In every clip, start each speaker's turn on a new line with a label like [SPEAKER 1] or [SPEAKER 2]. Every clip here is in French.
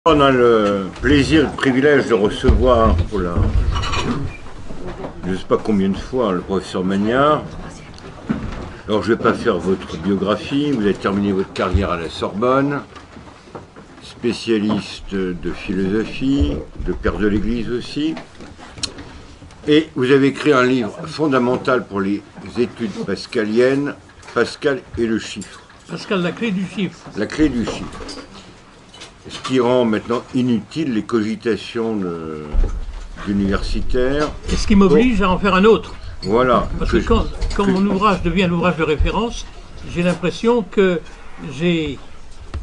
[SPEAKER 1] On a le plaisir et le privilège de recevoir pour la je ne sais pas combien de fois le professeur Magnard. Alors je ne vais pas faire votre biographie, vous avez terminé votre carrière à la Sorbonne, spécialiste de philosophie, de père de l'Église aussi, et vous avez écrit un livre fondamental pour les études pascaliennes, Pascal et le chiffre.
[SPEAKER 2] Pascal, la clé du chiffre.
[SPEAKER 1] La clé du chiffre. Ce qui rend maintenant inutile les cogitations d'universitaires.
[SPEAKER 2] Et ce qui m'oblige à en faire un autre.
[SPEAKER 1] Voilà.
[SPEAKER 2] Parce que quand mon ouvrage devient un ouvrage de référence, j'ai l'impression que j'ai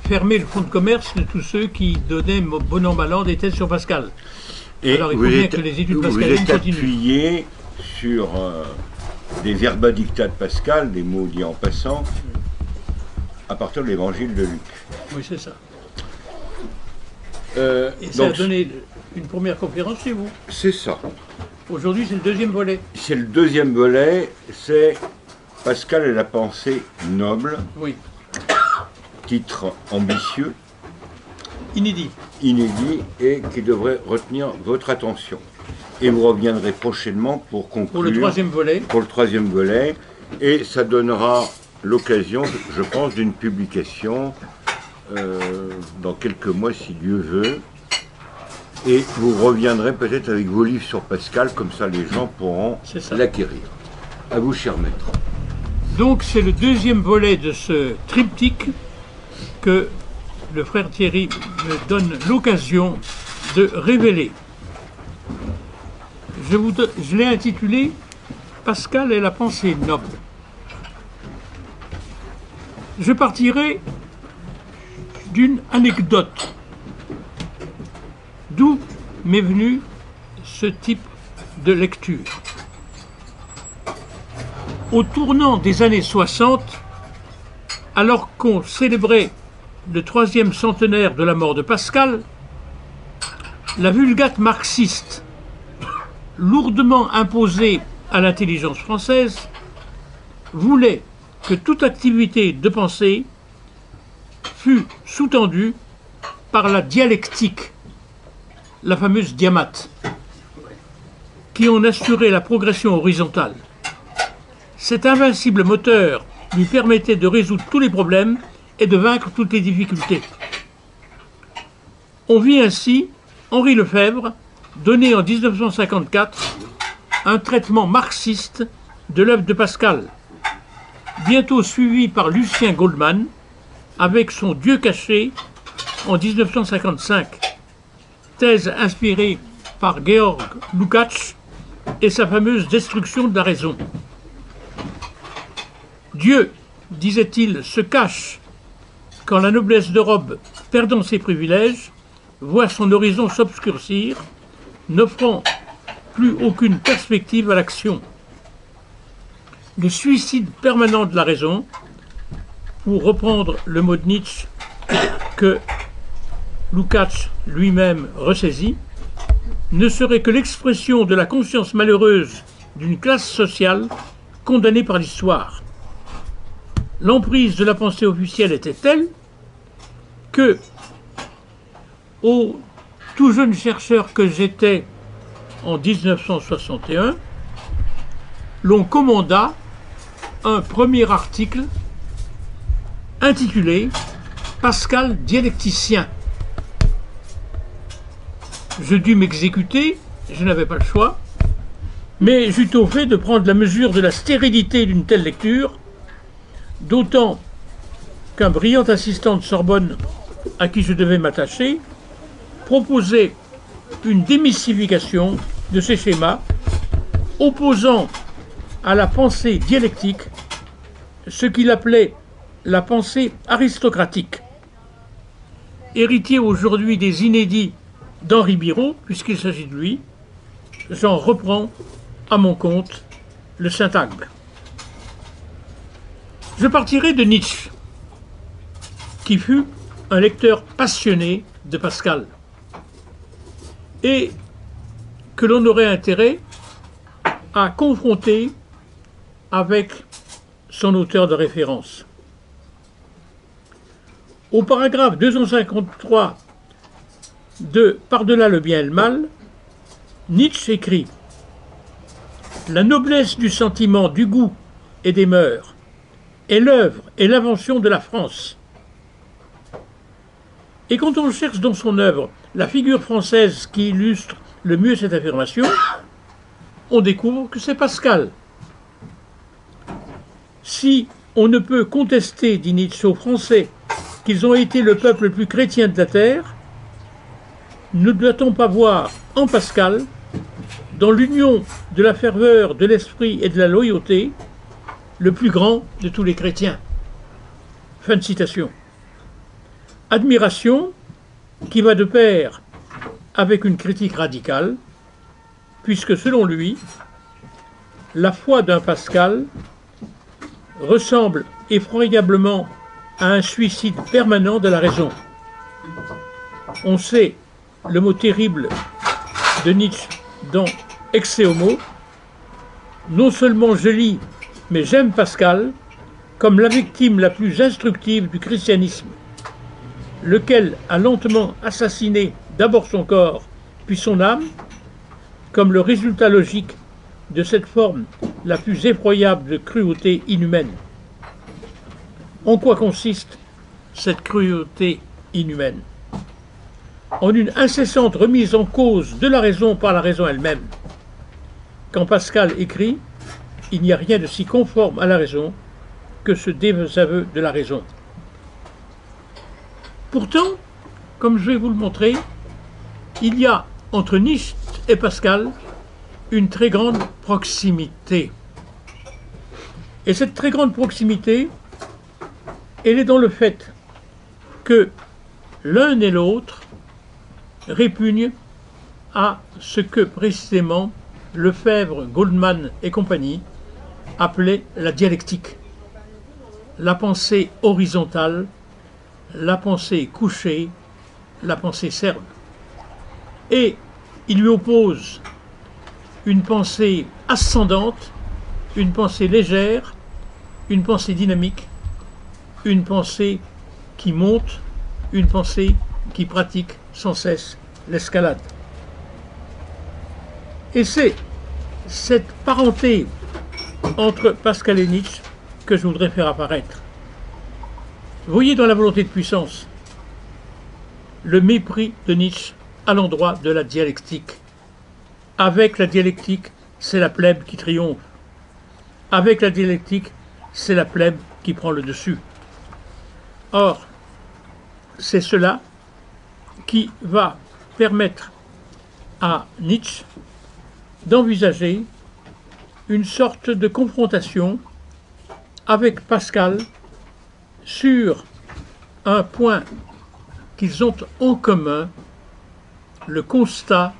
[SPEAKER 2] fermé le fonds de commerce de tous ceux qui donnaient bon an mal an des thèses sur Pascal.
[SPEAKER 1] Et
[SPEAKER 2] alors il faut bien que les études pascaliennes continuent.
[SPEAKER 1] Vous êtes appuyé sur des verba dicta de Pascal, des mots dits en passant, à partir de l'évangile de Luc.
[SPEAKER 2] Oui, c'est ça. Et ça
[SPEAKER 1] donc,
[SPEAKER 2] a donné une première conférence chez vous.
[SPEAKER 1] C'est ça.
[SPEAKER 2] Aujourd'hui, c'est le deuxième volet.
[SPEAKER 1] C'est le deuxième volet, c'est Pascal et la pensée noble.
[SPEAKER 2] Oui.
[SPEAKER 1] Titre ambitieux.
[SPEAKER 2] Inédit.
[SPEAKER 1] Inédit et qui devrait retenir votre attention. Et vous reviendrez prochainement pour conclure.
[SPEAKER 2] Pour le troisième volet.
[SPEAKER 1] Pour le troisième volet. Et ça donnera l'occasion, je pense, d'une publication dans quelques mois, si Dieu veut. Et vous reviendrez peut-être avec vos livres sur Pascal, comme ça les gens pourront l'acquérir. À vous, cher maître.
[SPEAKER 2] Donc c'est le deuxième volet de ce triptyque que le frère Thierry me donne l'occasion de révéler. Je l'ai intitulé « Pascal et la pensée noble ». Je partirai d'une anecdote. D'où m'est venu ce type de lecture. Au tournant des années 60, alors qu'on célébrait le 3e centenaire de la mort de Pascal, la vulgate marxiste, lourdement imposée à l'intelligence française, voulait que toute activité de pensée fut sous-tendue par la dialectique, la fameuse diamate, qui en assurait la progression horizontale. Cet invincible moteur lui permettait de résoudre tous les problèmes et de vaincre toutes les difficultés. On vit ainsi Henri Lefebvre donner en 1954 un traitement marxiste de l'œuvre de Pascal, bientôt suivi par Lucien Goldman avec son Dieu caché en 1955, thèse inspirée par Georg Lukács et sa fameuse destruction de la raison. Dieu, disait-il, se cache quand la noblesse de robe, perdant ses privilèges, voit son horizon s'obscurcir, n'offrant plus aucune perspective à l'action. Le suicide permanent de la raison, pour reprendre le mot de Nietzsche que Lukács lui-même ressaisit, ne serait que l'expression de la conscience malheureuse d'une classe sociale condamnée par l'histoire. L'emprise de la pensée officielle était telle que, au tout jeune chercheur que j'étais en 1961, l'on commanda un premier article intitulé « Pascal dialecticien ». Je dus m'exécuter, je n'avais pas le choix, mais j'eus au fait de prendre la mesure de la stérilité d'une telle lecture, d'autant qu'un brillant assistant de Sorbonne à qui je devais m'attacher proposait une démystification de ces schémas, opposant à la pensée dialectique ce qu'il appelait la pensée aristocratique. Héritier aujourd'hui des inédits d'Henri Biraud, puisqu'il s'agit de lui, j'en reprends à mon compte le syntagme. Je partirai de Nietzsche, qui fut un lecteur passionné de Pascal, et que l'on aurait intérêt à confronter avec son auteur de référence. Au paragraphe 253 de Par-delà le bien et le mal, Nietzsche écrit « La noblesse du sentiment, du goût et des mœurs est l'œuvre et l'invention de la France. » Et quand on cherche dans son œuvre la figure française qui illustre le mieux cette affirmation, on découvre que c'est Pascal. Si on ne peut contester, dit Nietzsche, aux Français qu'ils ont été le peuple le plus chrétien de la terre, ne doit-on pas voir en Pascal, dans l'union de la ferveur, de l'esprit et de la loyauté, le plus grand de tous les chrétiens. Fin de citation. Admiration qui va de pair avec une critique radicale, puisque selon lui, la foi d'un Pascal ressemble effroyablement à un suicide permanent de la raison. On sait le mot terrible de Nietzsche dans Ecce Homo. Non seulement je lis, mais j'aime Pascal comme la victime la plus instructive du christianisme, lequel a lentement assassiné d'abord son corps, puis son âme, comme le résultat logique de cette forme la plus effroyable de cruauté inhumaine. En quoi consiste cette cruauté inhumaine? En une incessante remise en cause de la raison par la raison elle-même. Quand Pascal écrit « Il n'y a rien de si conforme à la raison que ce désaveu de la raison ». Pourtant, comme je vais vous le montrer, il y a entre Nietzsche et Pascal une très grande proximité. Et cette très grande proximité, elle est dans le fait que l'un et l'autre répugnent à ce que précisément Lefebvre, Goldman et compagnie appelaient la dialectique, la pensée horizontale, la pensée couchée, la pensée serbe. Et il lui oppose une pensée ascendante, une pensée légère, une pensée dynamique, une pensée qui monte, une pensée qui pratique sans cesse l'escalade. Et c'est cette parenté entre Pascal et Nietzsche que je voudrais faire apparaître. Vous voyez dans la volonté de puissance le mépris de Nietzsche à l'endroit de la dialectique. Avec la dialectique, c'est la plèbe qui triomphe. Avec la dialectique, c'est la plèbe qui prend le dessus. Or, c'est cela qui va permettre à Nietzsche d'envisager une sorte de confrontation avec Pascal sur un point qu'ils ont en commun, le constat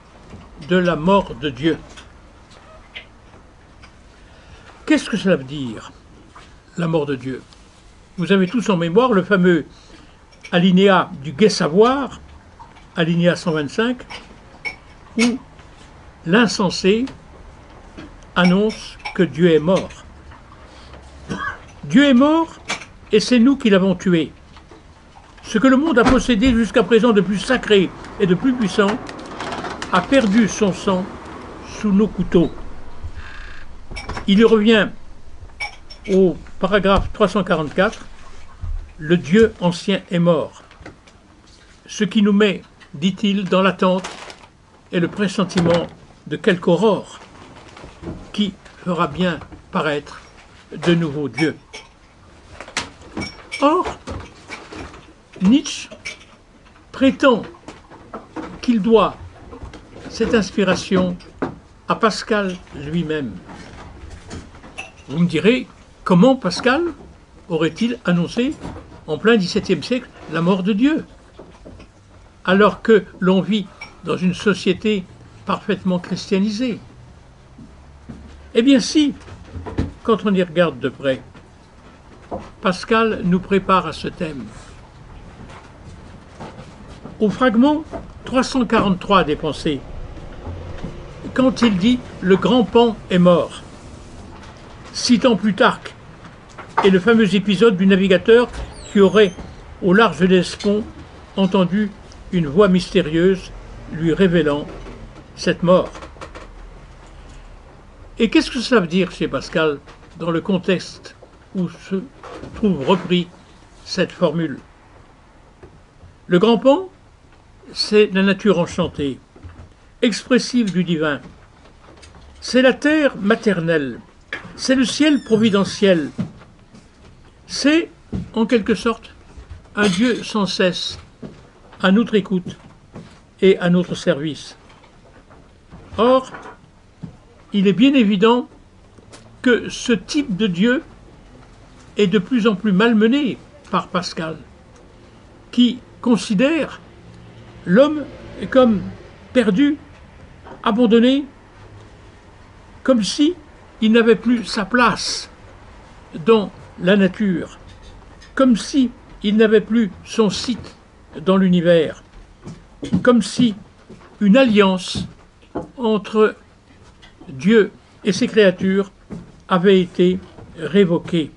[SPEAKER 2] de la mort de Dieu. Qu'est-ce que cela veut dire, la mort de Dieu? Vous avez tous en mémoire le fameux alinéa du Gai Savoir, alinéa 125, où l'insensé annonce que Dieu est mort. Dieu est mort et c'est nous qui l'avons tué. Ce que le monde a possédé jusqu'à présent de plus sacré et de plus puissant a perdu son sang sous nos couteaux. Il y revient au paragraphe 344, le Dieu ancien est mort. Ce qui nous met, dit-il, dans l'attente et le pressentiment de quelque aurore qui fera bien paraître de nouveaux dieux. Or, Nietzsche prétend qu'il doit cette inspiration à Pascal lui-même. Vous me direz, comment Pascal aurait-il annoncé en plein XVIIe siècle la mort de Dieu, alors que l'on vit dans une société parfaitement christianisée? Eh bien si, quand on y regarde de près, Pascal nous prépare à ce thème. Au fragment 343 des Pensées, quand il dit « le grand Pan est mort », citant Plutarque et le fameux épisode du navigateur qui aurait, au large de l'Hellespont, entendu une voix mystérieuse lui révélant cette mort. Et qu'est-ce que cela veut dire chez Pascal dans le contexte où se trouve repris cette formule? Le grand pan, c'est la nature enchantée, expressive du divin. C'est la terre maternelle, c'est le ciel providentiel. C'est, en quelque sorte, un Dieu sans cesse, à notre écoute et à notre service. Or, il est bien évident que ce type de Dieu est de plus en plus malmené par Pascal, qui considère l'homme comme perdu, abandonné, comme si il n'avait plus sa place dans la nature, comme si il n'avait plus son site dans l'univers, comme si une alliance entre Dieu et ses créatures avait été révoquée.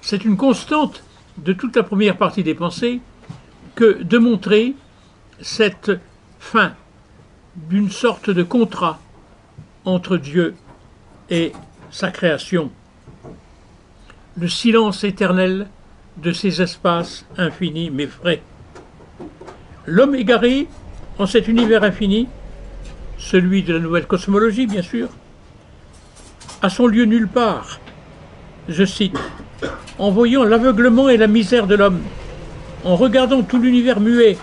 [SPEAKER 2] C'est une constante de toute la première partie des pensées que de montrer cette fin d'une sorte de contrat entre Dieu et sa création. Le silence éternel de ces espaces infinis m'effraie. L'homme égaré en cet univers infini, celui de la nouvelle cosmologie bien sûr, a son lieu nulle part. Je cite, « En voyant l'aveuglement et la misère de l'homme, en regardant tout l'univers muet,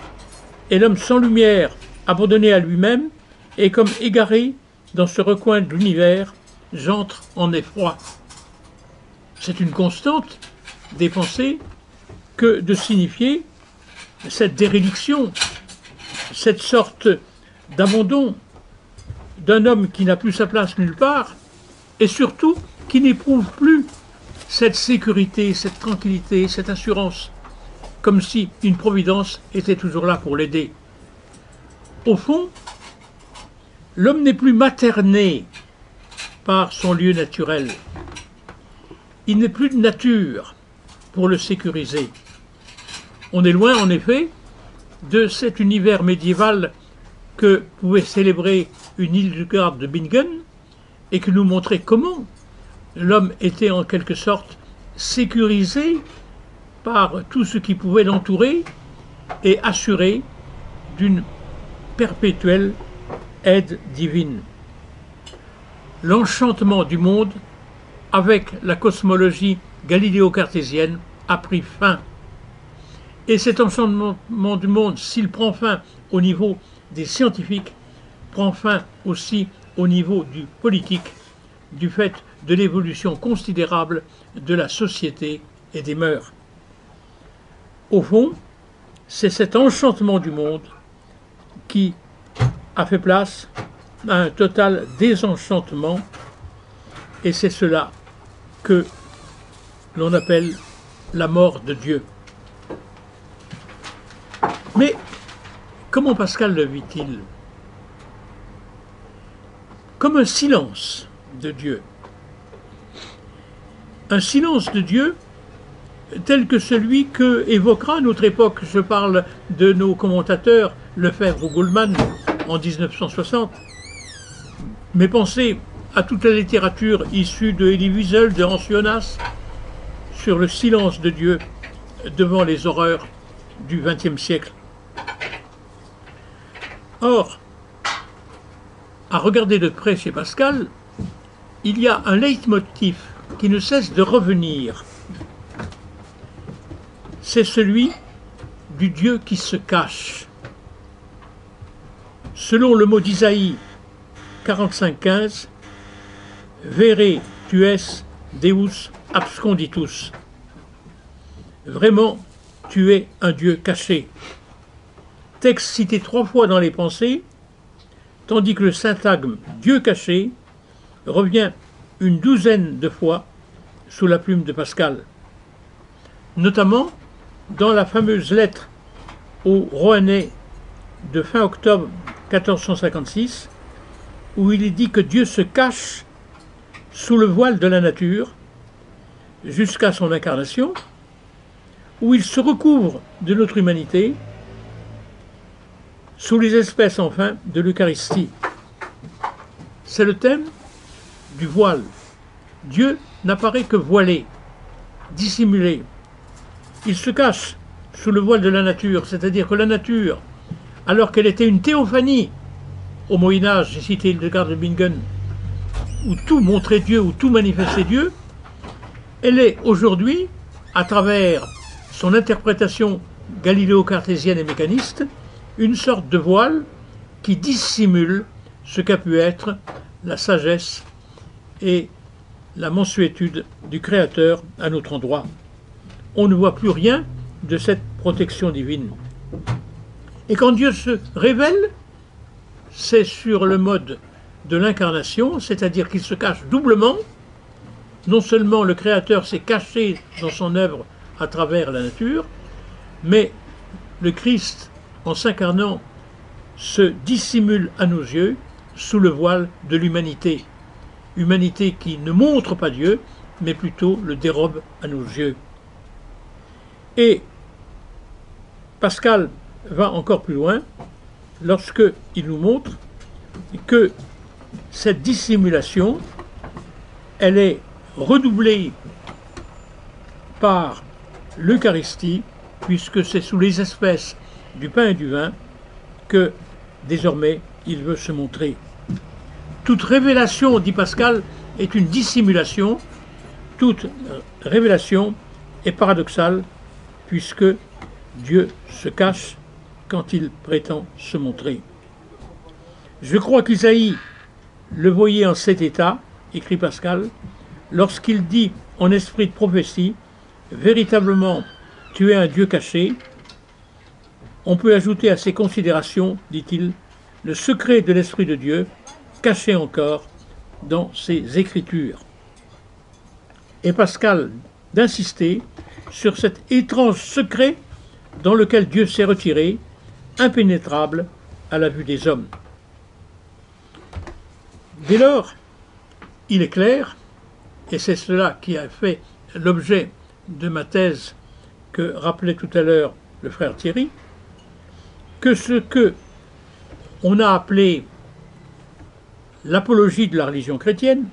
[SPEAKER 2] et l'homme sans lumière, abandonné à lui-même, et comme égaré dans ce recoin de l'univers, j'entre en effroi. » C'est une constante des pensées que de signifier cette déréliction, cette sorte d'abandon d'un homme qui n'a plus sa place nulle part, et surtout qui n'éprouve plus cette sécurité, cette tranquillité, cette assurance, comme si une providence était toujours là pour l'aider. Au fond, l'homme n'est plus materné par son lieu naturel. Il n'est plus de nature pour le sécuriser. On est loin, en effet, de cet univers médiéval que pouvait célébrer une Hildegarde de Bingen et qui nous montrait comment l'homme était en quelque sorte sécurisé par tout ce qui pouvait l'entourer et assuré d'une perpétuelle aide divine. L'enchantement du monde avec la cosmologie galiléo-cartésienne a pris fin. Et cet enchantement du monde, s'il prend fin au niveau des scientifiques, prend fin aussi au niveau du politique, du fait de l'évolution considérable de la société et des mœurs. Au fond, c'est cet enchantement du monde qui a fait place à un total désenchantement, et c'est cela que l'on appelle la mort de Dieu. Mais comment Pascal le vit-il? Comme un silence de Dieu. Un silence de Dieu tel que celui que évoquera à notre époque, je parle de nos commentateurs Lefebvre ou Goldman en 1960, mais pensez à toute la littérature issue de Elie Wiesel, de Hans Jonas, sur le silence de Dieu devant les horreurs du XXe siècle. Or, à regarder de près chez Pascal, il y a un leitmotiv qui ne cesse de revenir. C'est celui du Dieu qui se cache. Selon le mot d'Isaïe 45:15, « Vere tu es Deus absconditus ». Vraiment, tu es un Dieu caché. Texte cité 3 fois dans les pensées, tandis que le syntagme « Dieu caché » revient une 12aine de fois sous la plume de Pascal. Notamment dans la fameuse lettre aux Roannais de fin octobre 1456, où il est dit que Dieu se cache sous le voile de la nature jusqu'à son incarnation, où il se recouvre de notre humanité, sous les espèces enfin de l'Eucharistie. C'est le thème du voile. Dieu n'apparaît que voilé, dissimulé. Il se cache sous le voile de la nature, c'est-à-dire que la nature, alors qu'elle était une théophanie au Moyen-Âge, j'ai cité Hildegard de Bingen, où tout montrait Dieu, où tout manifestait Dieu, elle est aujourd'hui, à travers son interprétation galiléo-cartésienne et mécaniste, une sorte de voile qui dissimule ce qu'a pu être la sagesse et la mansuétude du Créateur à notre endroit. On ne voit plus rien de cette protection divine. Et quand Dieu se révèle, c'est sur le mode de l'incarnation, c'est-à-dire qu'il se cache doublement. Non seulement le Créateur s'est caché dans son œuvre à travers la nature, mais le Christ, en s'incarnant, se dissimule à nos yeux sous le voile de l'humanité. Humanité qui ne montre pas Dieu, mais plutôt le dérobe à nos yeux. Et Pascal va encore plus loin lorsqu'il nous montre que cette dissimulation, elle est redoublée par l'Eucharistie, puisque c'est sous les espèces du pain et du vin que désormais il veut se montrer. Toute révélation, dit Pascal, est une dissimulation. Toute révélation est paradoxale, puisque Dieu se cache quand il prétend se montrer. Je crois qu'Isaïe le voyait en cet état, écrit Pascal, lorsqu'il dit en esprit de prophétie, véritablement, tu es un Dieu caché. On peut ajouter à ces considérations, dit-il, le secret de l'Esprit de Dieu, caché encore dans ses Écritures. Et Pascal d'insister sur cet étrange secret dans lequel Dieu s'est retiré, impénétrable à la vue des hommes. Dès lors, il est clair, et c'est cela qui a fait l'objet de ma thèse que rappelait tout à l'heure le frère Thierry, que ce que on a appelé l'apologie de la religion chrétienne,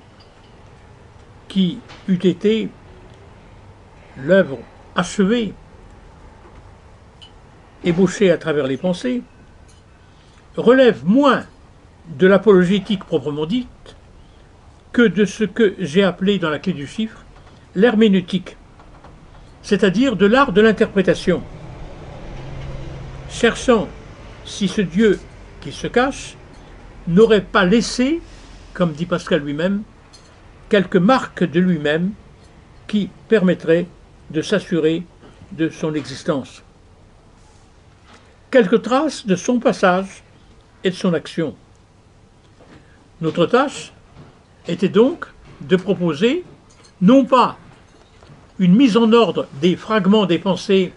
[SPEAKER 2] qui eût été l'œuvre achevée, ébauchée à travers les pensées, relève moins de l'apologétique proprement dite que de ce que j'ai appelé dans la clé du chiffre l'herméneutique, c'est-à-dire de l'art de l'interprétation, cherchant si ce Dieu qui se cache n'aurait pas laissé, comme dit Pascal lui-même, quelques marques de lui-même qui permettraient de s'assurer de son existence. Quelques traces de son passage et de son action. Notre tâche était donc de proposer non pas une mise en ordre des fragments des pensées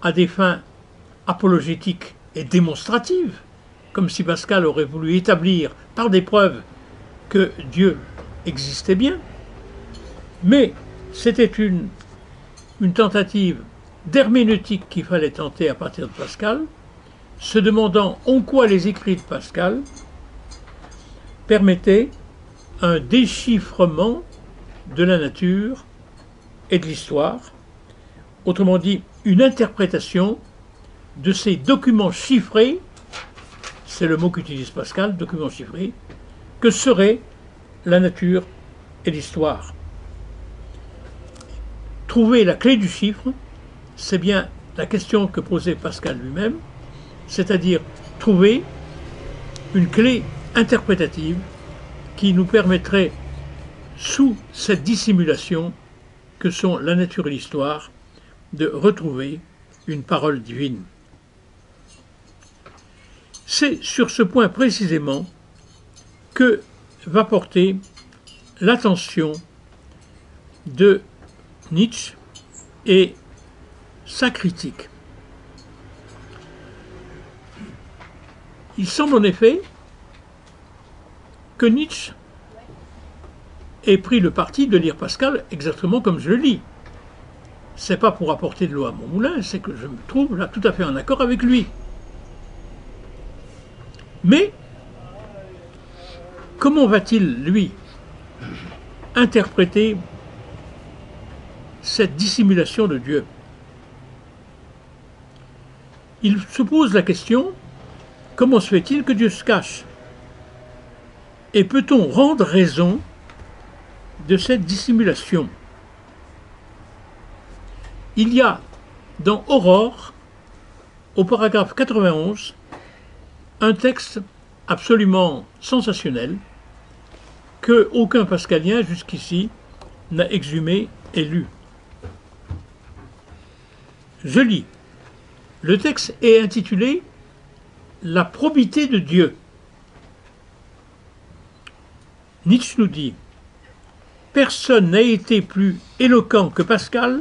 [SPEAKER 2] à des fins apologétiques et démonstratives, comme si Pascal aurait voulu établir par des preuves que Dieu existait bien, mais c'était une tentative d'herméneutique qu'il fallait tenter à partir de Pascal, se demandant en quoi les écrits de Pascal permettaient un déchiffrement de la nature et de l'histoire, autrement dit une interprétation de ces documents chiffrés, c'est le mot qu'utilise Pascal, documents chiffrés, que serait la nature et l'histoire. Trouver la clé du chiffre, c'est bien la question que posait Pascal lui-même, c'est-à-dire trouver une clé interprétative qui nous permettrait, sous cette dissimulation que sont la nature et l'histoire, de retrouver une parole divine. C'est sur ce point précisément que va porter l'attention de Nietzsche et sa critique. Il semble en effet que Nietzsche ait pris le parti de lire Pascal exactement comme je le lis. C'est pas pour apporter de l'eau à mon moulin, c'est que je me trouve là tout à fait en accord avec lui. Mais comment va-t-il, lui, interpréter cette dissimulation de Dieu? Il se pose la question, comment se fait-il que Dieu se cache? Et peut-on rendre raison de cette dissimulation? Il y a dans Aurore, au paragraphe 91, un texte absolument sensationnel que aucun pascalien jusqu'ici n'a exhumé et lu. Je lis. Le texte est intitulé « La probité de Dieu ». Nietzsche nous dit « Personne n'a été plus éloquent que Pascal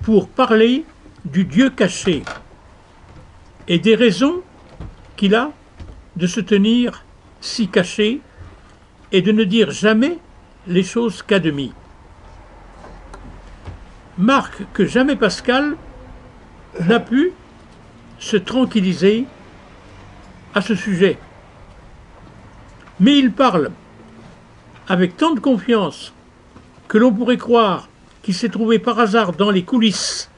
[SPEAKER 2] pour parler du Dieu caché et des raisons qu'il a de se tenir si caché et de ne dire jamais les choses qu'à demi. Marque que jamais Pascal n'a pu se tranquilliser à ce sujet. Mais il parle avec tant de confiance que l'on pourrait croire qu'il s'est trouvé par hasard dans les coulisses.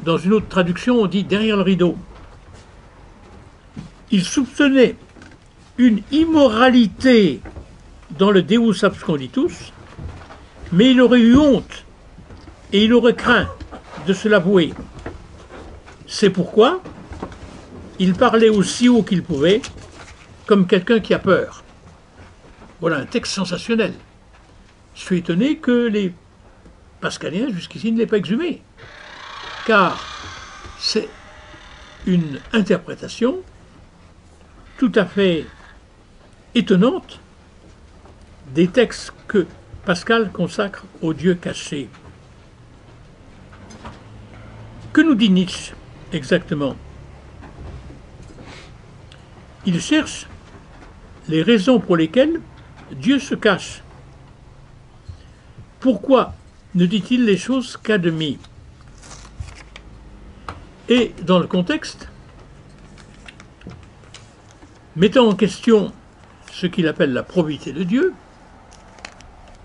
[SPEAKER 2] Dans une autre traduction, on dit derrière le rideau. Il soupçonnait une immoralité dans le Deus absconditus, mais il aurait eu honte et il aurait craint de se l'avouer. C'est pourquoi il parlait aussi haut qu'il pouvait, comme quelqu'un qui a peur. Voilà un texte sensationnel. Je suis étonné que les pascaliens jusqu'ici ne l'aient pas exhumé, car c'est une interprétation tout à fait étonnante des textes que Pascal consacre au Dieu caché. Que nous dit Nietzsche exactement? Il cherche les raisons pour lesquelles Dieu se cache. Pourquoi ne dit-il les choses qu'à demi? Et dans le contexte, mettant en question ce qu'il appelle la probité de Dieu,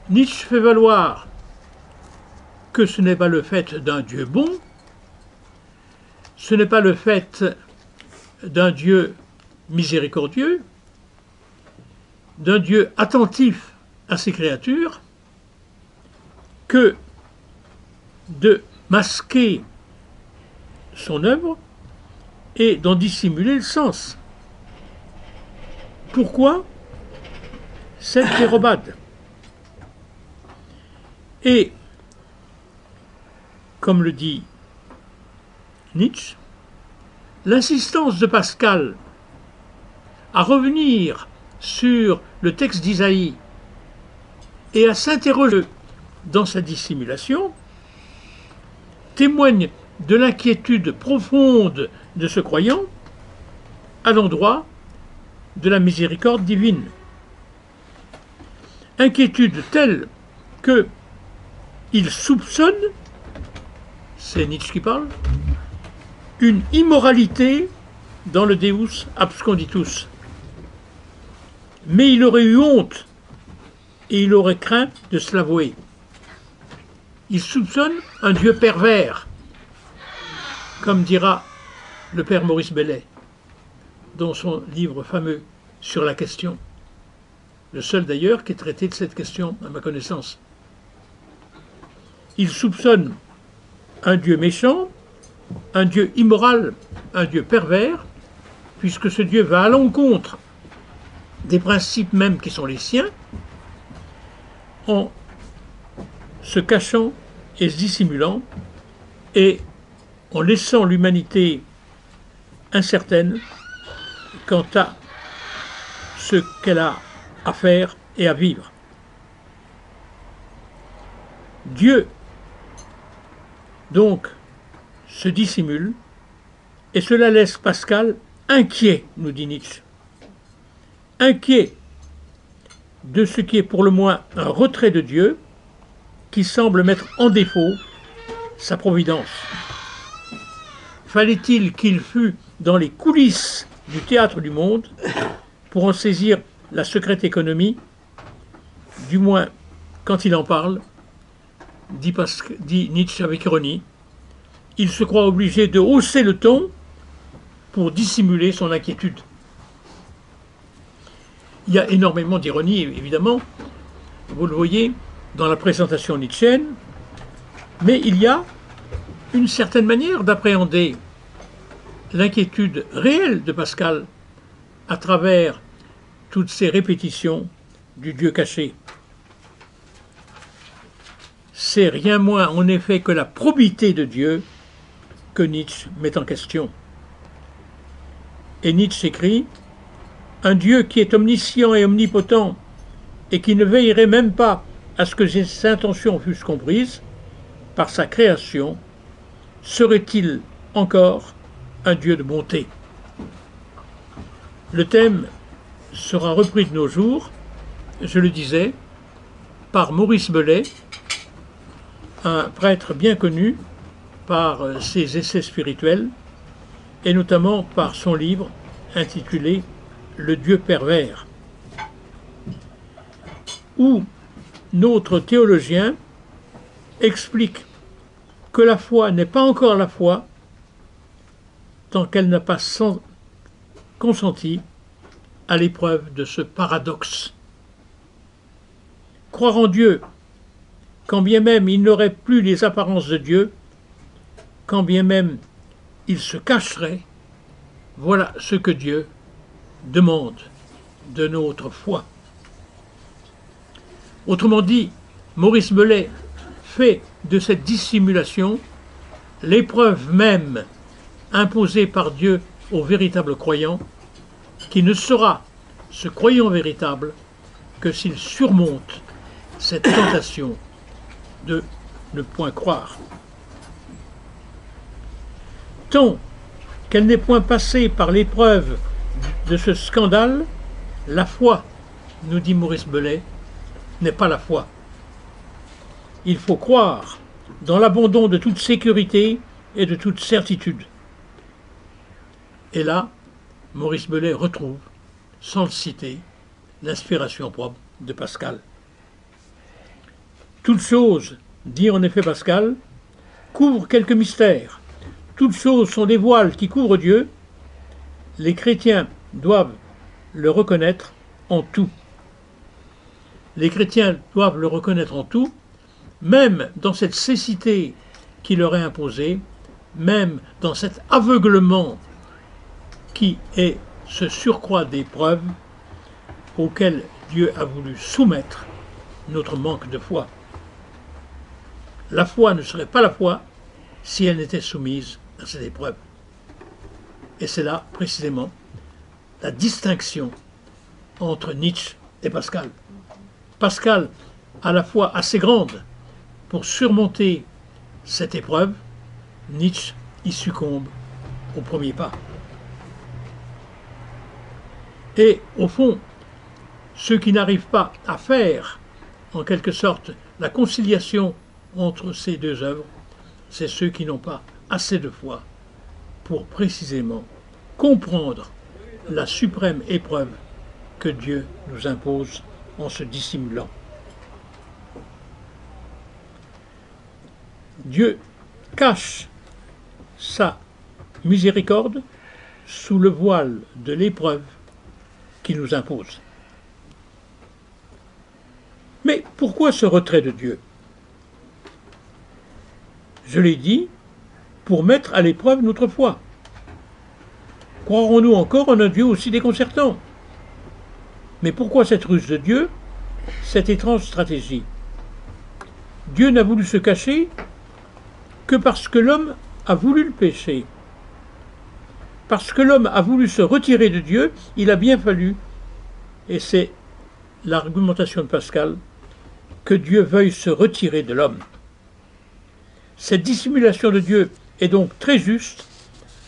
[SPEAKER 2] Nietzsche fait valoir que ce n'est pas le fait d'un Dieu bon, ce n'est pas le fait d'un Dieu miséricordieux, d'un Dieu attentif à ses créatures, que de masquer son œuvre et d'en dissimuler le sens. Pourquoi cette dérobade? Et, comme le dit Nietzsche, l'insistance de Pascal à revenir sur le texte d'Isaïe et à s'interroger dans sa dissimulation témoigne de l'inquiétude profonde de ce croyant à l'endroit de la miséricorde divine. Inquiétude telle que il soupçonne, c'est Nietzsche qui parle, une immoralité dans le Deus absconditus. Mais il aurait eu honte et il aurait craint de se l'avouer. Il soupçonne un Dieu pervers, comme dira le père Maurice Bellet dans son livre fameux sur la question, le seul d'ailleurs qui ait traité de cette question à ma connaissance. Il soupçonne un Dieu méchant, un Dieu immoral, un Dieu pervers, puisque ce Dieu va à l'encontre des principes même qui sont les siens, en se cachant et se dissimulant, et en laissant l'humanité incertaine quant à ce qu'elle a à faire et à vivre. Dieu, donc, se dissimule, et cela laisse Pascal inquiet, nous dit Nietzsche. Inquiet de ce qui est pour le moins un retrait de Dieu, qui semble mettre en défaut sa providence. Fallait-il qu'il fût dans les coulisses du théâtre du monde pour en saisir la secrète économie, du moins quand il en parle, dit Nietzsche avec ironie, il se croit obligé de hausser le ton pour dissimuler son inquiétude. Il y a énormément d'ironie, évidemment, vous le voyez, dans la présentation nietzschéenne, mais il y a une certaine manière d'appréhender l'inquiétude réelle de Pascal à travers toutes ces répétitions du Dieu caché. C'est rien moins en effet que la probité de Dieu que Nietzsche met en question. Et Nietzsche écrit « Un Dieu qui est omniscient et omnipotent et qui ne veillerait même pas à ce que ses intentions fussent comprises par sa création, serait-il encore un Dieu de bonté ?» Le thème sera repris de nos jours, je le disais, par Maurice Bellet, un prêtre bien connu par ses essais spirituels et notamment par son livre intitulé « Le Dieu pervers », où notre théologien explique que la foi n'est pas encore la foi tant qu'elle n'a pas consenti à l'épreuve de ce paradoxe. Croire en Dieu, quand bien même il n'aurait plus les apparences de Dieu, quand bien même il se cacherait, voilà ce que Dieu demande de notre foi. Autrement dit, Maurice Bellet fait de cette dissimulation l'épreuve même imposée par Dieu au véritable croyant, qui ne sera ce croyant véritable que s'il surmonte cette tentation de ne point croire. Tant qu'elle n'est point passée par l'épreuve de ce scandale, la foi, nous dit Maurice Bellet, n'est pas la foi. Il faut croire dans l'abandon de toute sécurité et de toute certitude. Et là, Maurice Bellet retrouve, sans le citer, l'inspiration propre de Pascal. Toute chose, dit en effet Pascal, couvre quelques mystères. Toutes choses sont des voiles qui couvrent Dieu. Les chrétiens doivent le reconnaître en tout. Les chrétiens doivent le reconnaître en tout, même dans cette cécité qui leur est imposée, même dans cet aveuglement qui est ce surcroît d'épreuves auquel Dieu a voulu soumettre notre manque de foi. La foi ne serait pas la foi si elle n'était soumise à cette épreuve. Et c'est là, précisément, la distinction entre Nietzsche et Pascal. Pascal a la foi assez grande pour surmonter cette épreuve. Nietzsche y succombe au premier pas. Et au fond, ceux qui n'arrivent pas à faire, en quelque sorte, la conciliation entre ces deux œuvres, c'est ceux qui n'ont pas assez de foi pour précisément comprendre la suprême épreuve que Dieu nous impose en se dissimulant. Dieu cache sa miséricorde sous le voile de l'épreuve qu'il nous impose. Mais pourquoi ce retrait de Dieu? Je l'ai dit, pour mettre à l'épreuve notre foi. Croirons-nous encore en un Dieu aussi déconcertant? Mais pourquoi cette ruse de Dieu, cette étrange stratégie? Dieu n'a voulu se cacher que parce que l'homme a voulu le péché. Parce que l'homme a voulu se retirer de Dieu, il a bien fallu, et c'est l'argumentation de Pascal, que Dieu veuille se retirer de l'homme. Cette dissimulation de Dieu est donc très juste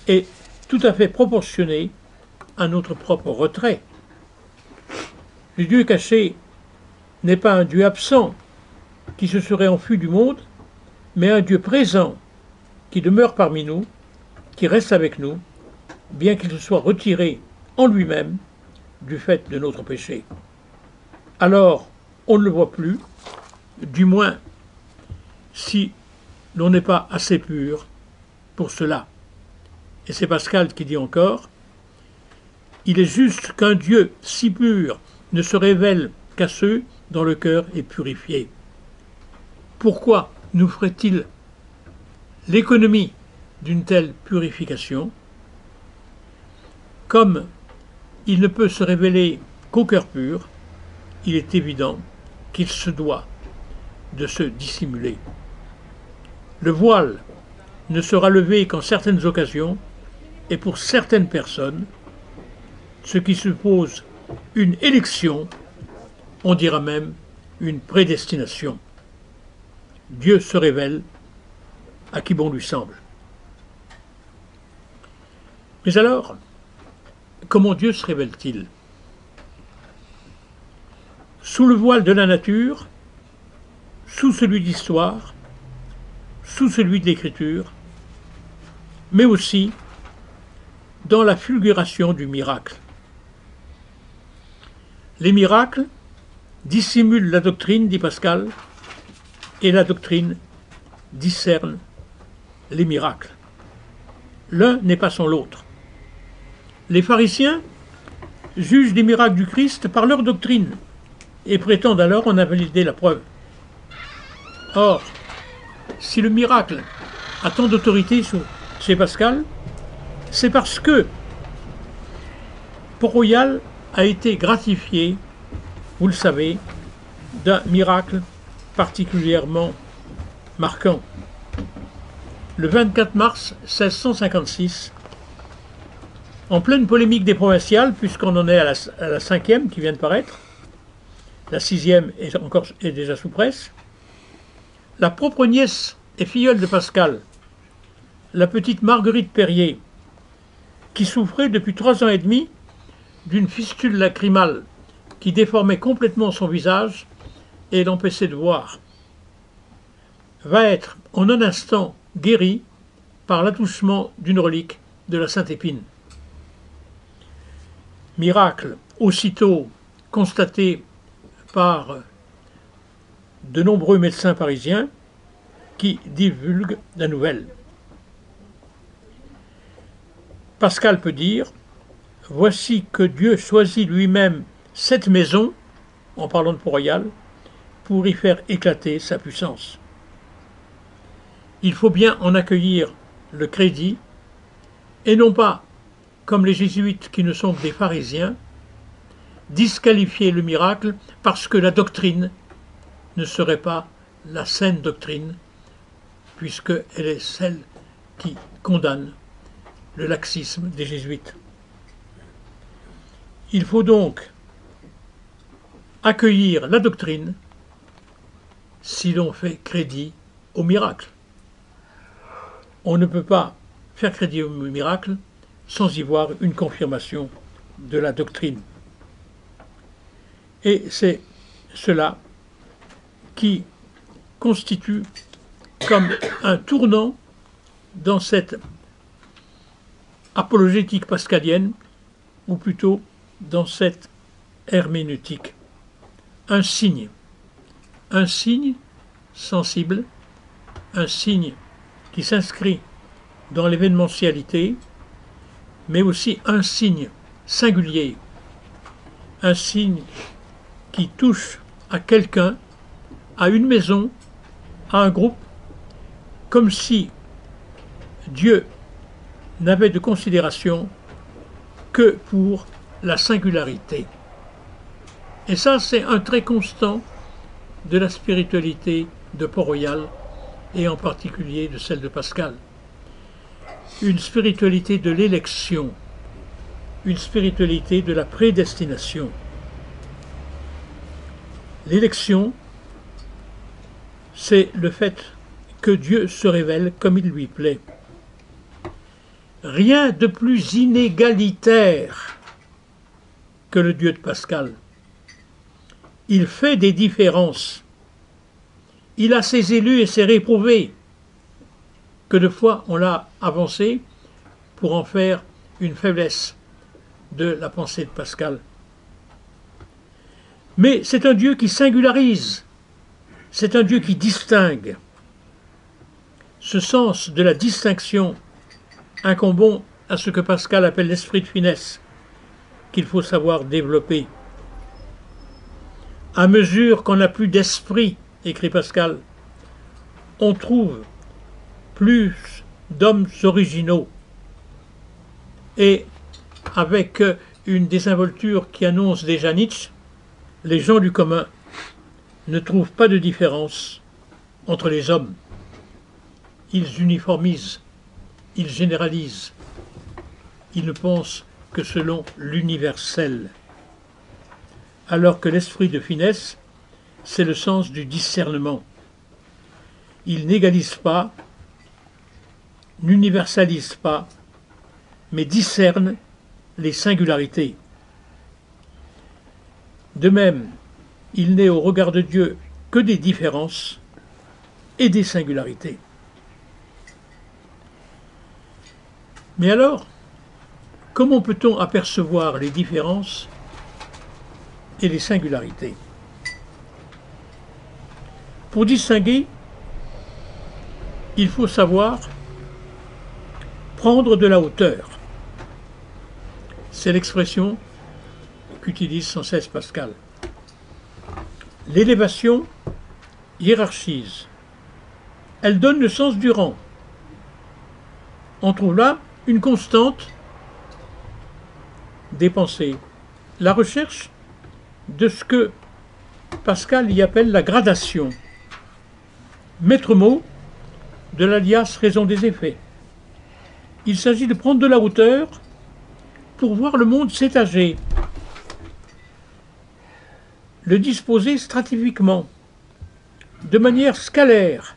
[SPEAKER 2] et tout à fait proportionnée à notre propre retrait. Le Dieu caché n'est pas un Dieu absent qui se serait enfui du monde, mais un Dieu présent qui demeure parmi nous, qui reste avec nous bien qu'il se soit retiré en lui-même du fait de notre péché. Alors, on ne le voit plus, du moins si l'on n'est pas assez pur pour cela. Et c'est Pascal qui dit encore, « Il est juste qu'un Dieu si pur ne se révèle qu'à ceux dont le cœur est purifié. » Pourquoi nous ferait-il l'économie d'une telle purification? Comme il ne peut se révéler qu'au cœur pur, il est évident qu'il se doit de se dissimuler. Le voile ne sera levé qu'en certaines occasions et pour certaines personnes, ce qui suppose une élection, on dira même une prédestination. Dieu se révèle à qui bon lui semble. Mais alors, comment Dieu se révèle-t-il? Sous le voile de la nature, sous celui de l'histoire, sous celui de l'écriture, mais aussi dans la fulguration du miracle. Les miracles dissimulent la doctrine, dit Pascal, et la doctrine discerne les miracles. L'un n'est pas sans l'autre. Les pharisiens jugent des miracles du Christ par leur doctrine et prétendent alors en invalider la preuve. Or, si le miracle a tant d'autorité chez Pascal, c'est parce que Port-Royal a été gratifié, vous le savez, d'un miracle particulièrement marquant. Le 24 mars 1656, en pleine polémique des provinciales, puisqu'on en est à la 5e qui vient de paraître, la 6e est déjà sous presse, la propre nièce et filleule de Pascal, la petite Marguerite Perrier, qui souffrait depuis 3 ans et demi d'une fistule lacrymale qui déformait complètement son visage et l'empêchait de voir, va être en un instant guérie par l'attouchement d'une relique de la Sainte Épine. Miracle aussitôt constaté par de nombreux médecins parisiens qui divulguent la nouvelle. Pascal peut dire « Voici que Dieu choisit lui-même cette maison, en parlant de Port-Royal, pour y faire éclater sa puissance. Il faut bien en accueillir le crédit, et non pas, comme les jésuites qui ne sont que des pharisiens, disqualifier le miracle parce que la doctrine ne serait pas la saine doctrine, puisqu'elle est celle qui condamne le laxisme des jésuites. Il faut donc accueillir la doctrine si l'on fait crédit au miracle. On ne peut pas faire crédit au miracle sans y voir une confirmation de la doctrine. Et c'est cela qui constitue comme un tournant dans cette apologétique pascalienne, ou plutôt dans cette herméneutique. Un signe sensible, un signe qui s'inscrit dans l'événementialité, mais aussi un signe singulier, un signe qui touche à quelqu'un, à une maison, à un groupe, comme si Dieu n'avait de considération que pour la singularité. Et ça, c'est un trait constant de la spiritualité de Port-Royal, et en particulier de celle de Pascal. Une spiritualité de l'élection, une spiritualité de la prédestination. L'élection, c'est le fait que Dieu se révèle comme il lui plaît. Rien de plus inégalitaire que le Dieu de Pascal. Il fait des différences. Il a ses élus et ses réprouvés. Que de fois on l'a avancé pour en faire une faiblesse de la pensée de Pascal. Mais c'est un Dieu qui singularise, c'est un Dieu qui distingue. Ce sens de la distinction incombant à ce que Pascal appelle l'esprit de finesse, qu'il faut savoir développer. À mesure qu'on n'a plus d'esprit, écrit Pascal, on trouve plus d'hommes originaux. Et avec une désinvolture qui annonce déjà Nietzsche, les gens du commun ne trouvent pas de différence entre les hommes. Ils uniformisent, ils généralisent, ils ne pensent que selon l'universel. Alors que l'esprit de finesse, c'est le sens du discernement. Il n'égalise pas, n'universalise pas, mais discerne les singularités. De même, il n'est au regard de Dieu que des différences et des singularités. Mais alors, comment peut-on apercevoir les différences et les singularités? Pour distinguer, il faut savoir prendre de la hauteur. C'est l'expression qu'utilise sans cesse Pascal. L'élévation hiérarchise. Elle donne le sens du rang. On trouve là une constante des pensées. La recherche de ce que Pascal y appelle la gradation. Maître mot de l'alias raison des effets. Il s'agit de prendre de la hauteur pour voir le monde s'étager, le disposer stratifiquement, de manière scalaire,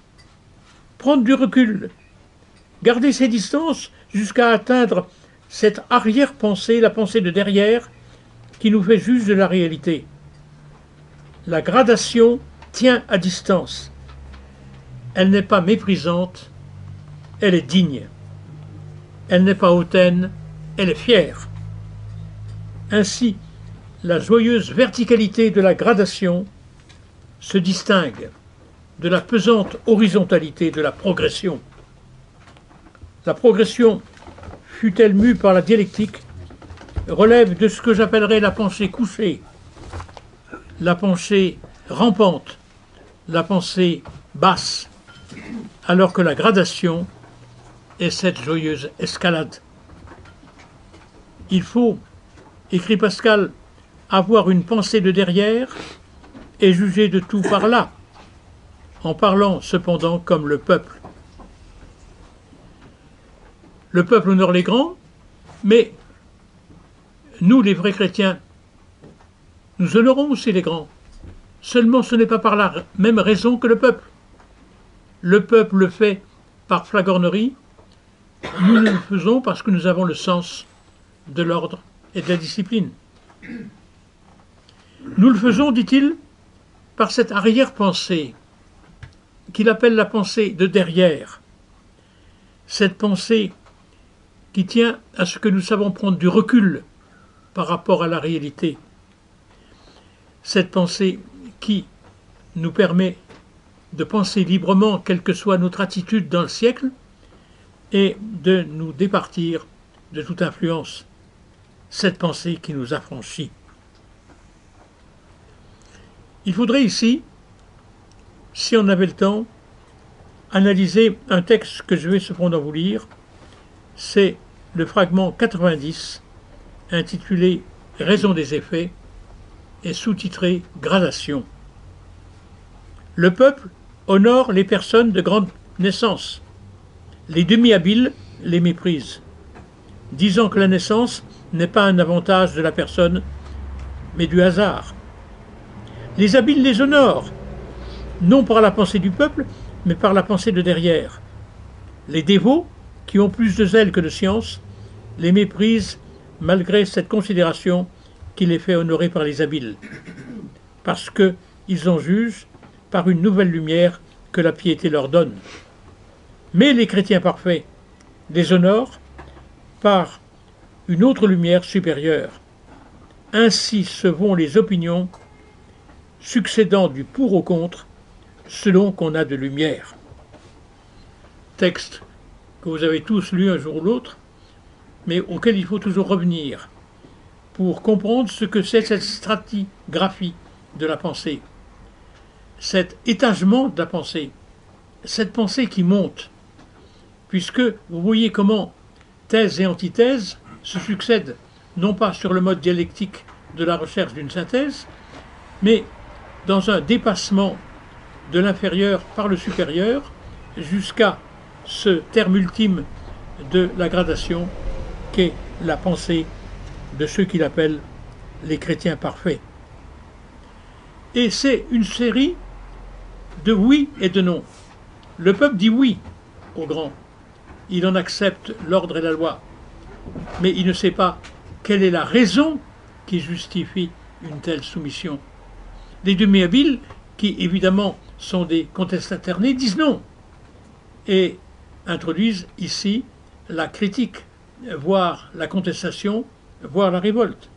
[SPEAKER 2] prendre du recul, garder ses distances jusqu'à atteindre cette arrière-pensée, la pensée de derrière, qui nous fait juge de la réalité. La gradation tient à distance. Elle n'est pas méprisante, elle est digne. Elle n'est pas hautaine, elle est fière. Ainsi, la joyeuse verticalité de la gradation se distingue de la pesante horizontalité de la progression. La progression, fût-elle mue par la dialectique, relève de ce que j'appellerais la pensée couchée, la pensée rampante, la pensée basse, alors que la gradation est cette joyeuse escalade. Il faut, écrit Pascal, avoir une pensée de derrière et juger de tout par là, en parlant cependant comme le peuple. Le peuple honore les grands, mais nous, les vrais chrétiens, nous honorons aussi les grands. Seulement ce n'est pas par la même raison que le peuple. Le peuple le fait par flagornerie, nous le faisons parce que nous avons le sens de l'ordre et de la discipline. Nous le faisons, dit-il, par cette arrière-pensée qu'il appelle la pensée de derrière. Cette pensée qui tient à ce que nous savons prendre du recul par rapport à la réalité. Cette pensée qui nous permet de penser librement, quelle que soit notre attitude dans le siècle, et de nous départir de toute influence. Cette pensée qui nous affranchit. Il faudrait ici, si on avait le temps, analyser un texte que je vais cependant vous lire. C'est le fragment 90, intitulé « Raison des effets » et sous-titré « Gradation ». Le peuple honore les personnes de grande naissance. Les demi-habiles les méprisent, disant que la naissance n'est pas un avantage de la personne, mais du hasard. Les habiles les honorent, non par la pensée du peuple, mais par la pensée de derrière. Les dévots, qui ont plus de zèle que de science, les méprisent malgré cette considération qui les fait honorer par les habiles, parce qu'ils en jugent par une nouvelle lumière que la piété leur donne. Mais les chrétiens parfaits les honorent par une autre lumière supérieure. Ainsi se vont les opinions, succédant du pour au contre, selon qu'on a de lumière. Texte que vous avez tous lu un jour ou l'autre, mais auquel il faut toujours revenir pour comprendre ce que c'est cette stratigraphie de la pensée, cet étagement de la pensée, cette pensée qui monte, puisque vous voyez comment thèse et antithèse se succèdent, non pas sur le mode dialectique de la recherche d'une synthèse, mais dans un dépassement de l'inférieur par le supérieur, jusqu'à ce terme ultime de la gradation qu'est la pensée de ceux qu'il appelle les chrétiens parfaits. Et c'est une série de oui et de non. Le peuple dit oui au grand. Il en accepte l'ordre et la loi. Mais il ne sait pas quelle est la raison qui justifie une telle soumission. Les demi-habiles, qui évidemment sont des contestataires nés, disent non. Et introduisent ici la critique, voire la contestation, voire la révolte.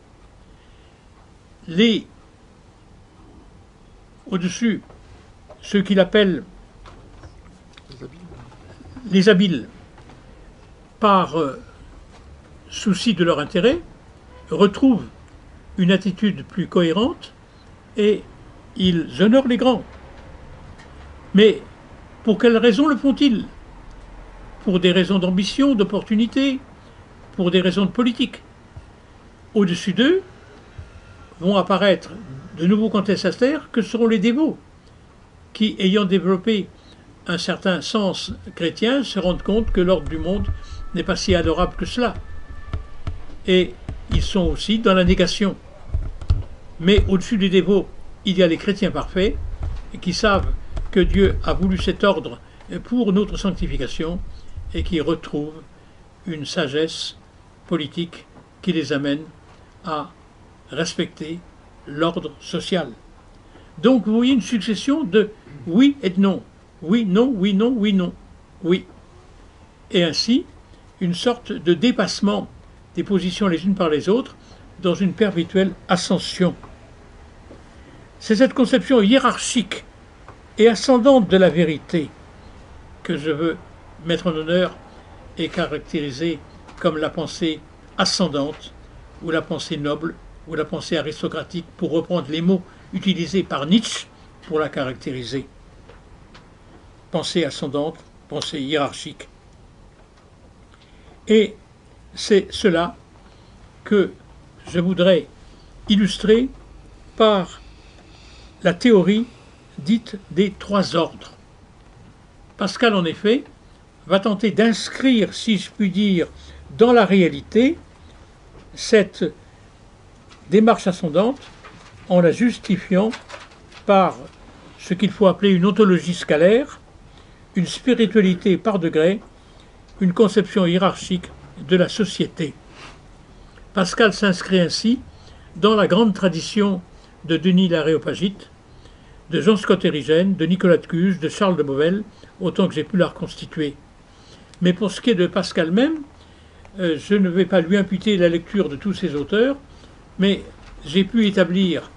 [SPEAKER 2] Au-dessus, ceux qu'il appelle les habiles, par souci de leur intérêt, retrouvent une attitude plus cohérente et ils honorent les grands. Mais pour quelles raisons le font-ils? Pour des raisons d'ambition, d'opportunité, pour des raisons de politique. Au-dessus d'eux vont apparaître de nouveaux contestataires que seront les dévots, qui, ayant développé un certain sens chrétien, se rendent compte que l'ordre du monde n'est pas si adorable que cela. Et ils sont aussi dans la négation. Mais au-dessus des dévots, il y a les chrétiens parfaits, qui savent que Dieu a voulu cet ordre pour notre sanctification, et qui retrouvent une sagesse politique qui les amène à respecter l'ordre social. Donc vous voyez une succession de oui et de non. Oui, non, oui, non, oui, non. Oui. Et ainsi, une sorte de dépassement des positions les unes par les autres dans une perpétuelle ascension. C'est cette conception hiérarchique et ascendante de la vérité que je veux mettre en honneur et caractériser comme la pensée ascendante, ou la pensée noble, ou la pensée aristocratique, pour reprendre les mots utilisés par Nietzsche pour la caractériser. Pensée ascendante, pensée hiérarchique. Et c'est cela que je voudrais illustrer par la théorie dite des trois ordres. Pascal, en effet, va tenter d'inscrire, si je puis dire, dans la réalité cette démarche ascendante en la justifiant par ce qu'il faut appeler une ontologie scalaire, une spiritualité par degrés, une conception hiérarchique de la société. Pascal s'inscrit ainsi dans la grande tradition de Denis l'Aréopagite, de Jean Scott Érigène, de Nicolas de Cuges, de Charles de Beauvel, autant que j'ai pu la reconstituer. Mais pour ce qui est de Pascal même, je ne vais pas lui imputer la lecture de tous ces auteurs, mais j'ai pu établir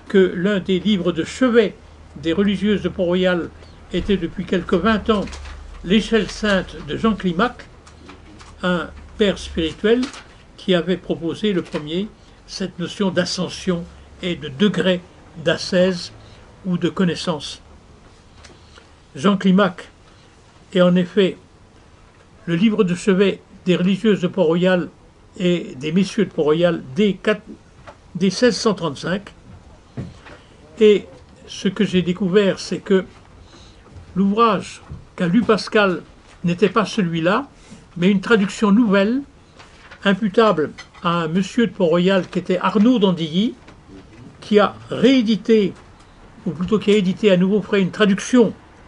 [SPEAKER 2] que l'un des livres de chevet des religieuses de Port-Royal était depuis quelques 20 ans l'Échelle sainte de Jean Climac, un père spirituel qui avait proposé le premier cette notion d'ascension et de degré d'ascèse ou de connaissance. Jean Climac est en effet le livre de chevet des religieuses de Port-Royal et des messieurs de Port-Royal dès 1635. Et ce que j'ai découvert, c'est que l'ouvrage qu'a lu Pascal n'était pas celui-là, mais une traduction nouvelle, imputable à un monsieur de Port-Royal qui était Arnaud d'Andilly, qui a réédité, ou plutôt qui a édité à nouveau frais une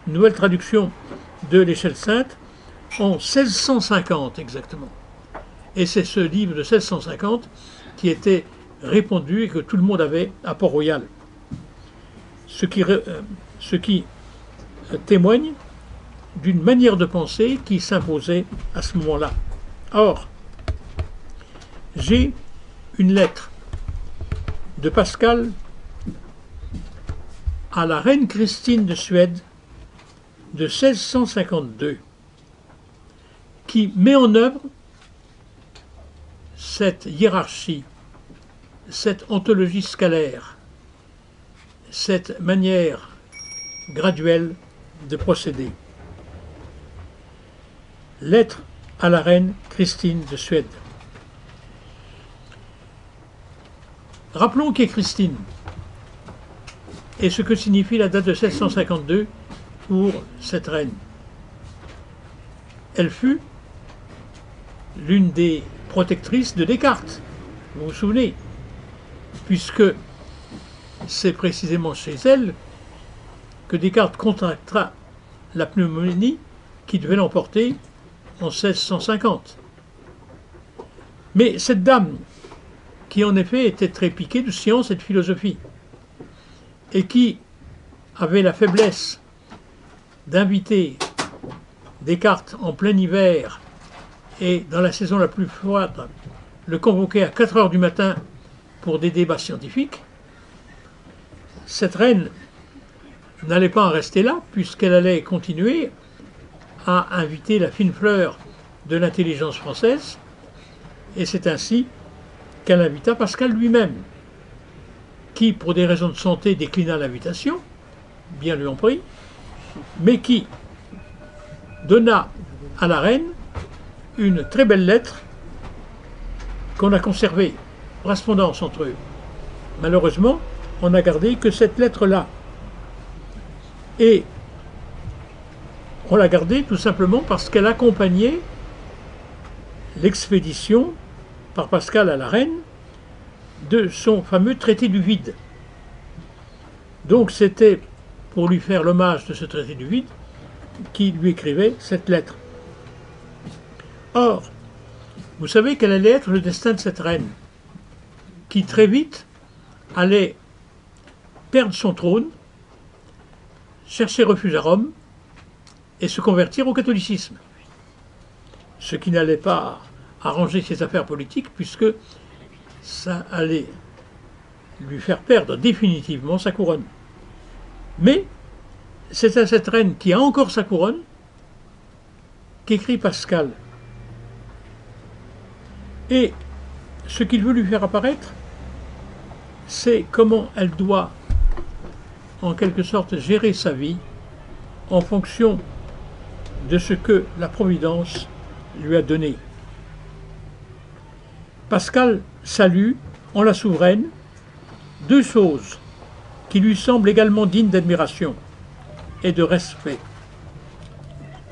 [SPEAKER 2] nouvelle traduction de l'Échelle sainte, en 1650 exactement. Et c'est ce livre de 1650 qui était répandu et que tout le monde avait à Port-Royal. Ce qui témoigne d'une manière de penser qui s'imposait à ce moment-là. Or, j'ai une lettre de Pascal à la reine Christine de Suède de 1652 qui met en œuvre cette hiérarchie, cette ontologie scalaire, cette manière graduelle de procéder. Lettre à la reine Christine de Suède. Rappelons qui est Christine et ce que signifie la date de 1652 pour cette reine. Elle fut l'une des protectrices de Descartes, vous vous souvenez, puisque c'est précisément chez elle que Descartes contracta la pneumonie qui devait l'emporter en 1650. Mais cette dame, qui en effet était très piquée de science et de philosophie, et qui avait la faiblesse d'inviter Descartes en plein hiver et dans la saison la plus froide, le convoquer à 4 heures du matin pour des débats scientifiques, cette reine n'allait pas en rester là, puisqu'elle allait continuer à inviter la fine fleur de l'intelligence française, et c'est ainsi qu'elle invita Pascal lui-même, qui, pour des raisons de santé, déclina l'invitation, bien lui en prie, mais qui donna à la reine une très belle lettre qu'on a conservée, correspondance entre eux. Malheureusement, on n'a gardé que cette lettre-là. Et on l'a gardée tout simplement parce qu'elle accompagnait l'expédition par Pascal à la reine de son fameux traité du vide. Donc c'était pour lui faire l'hommage de ce traité du vide qu'il lui écrivait cette lettre. Or, vous savez quel allait être le destin de cette reine, qui très vite allait perdre son trône, chercher refuge à Rome et se convertir au catholicisme. Ce qui n'allait pas arranger ses affaires politiques puisque ça allait lui faire perdre définitivement sa couronne. Mais c'est à cette reine qui a encore sa couronne qu'écrit Pascal. Et ce qu'il veut lui faire apparaître, c'est comment elle doit, en quelque sorte, gérer sa vie en fonction de ce que la Providence lui a donné. Pascal salue en la souveraine deux choses qui lui semblent également dignes d'admiration et de respect: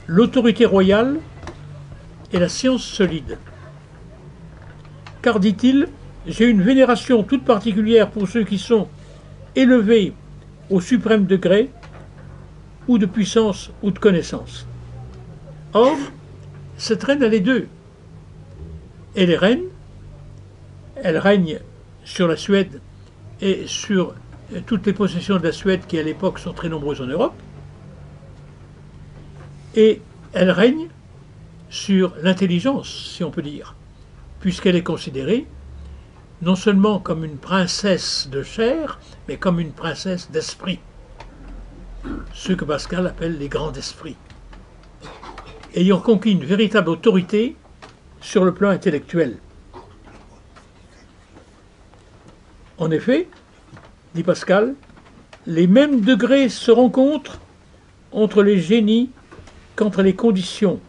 [SPEAKER 2] l'autorité royale et la science solide. Car, dit-il, j'ai une vénération toute particulière pour ceux qui sont élevés au suprême degré, ou de puissance ou de connaissance. Or, cette reine a les deux. Elle est reine, elle règne sur la Suède et sur toutes les possessions de la Suède qui à l'époque sont très nombreuses en Europe, et elle règne sur l'intelligence, si on peut dire, puisqu'elle est considérée non seulement comme une princesse de chair, mais comme une princesse d'esprit, ce que Pascal appelle les grands esprits, ayant conquis une véritable autorité sur le plan intellectuel. En effet, dit Pascal, les mêmes degrés se rencontrent entre les génies qu'entre les conditions,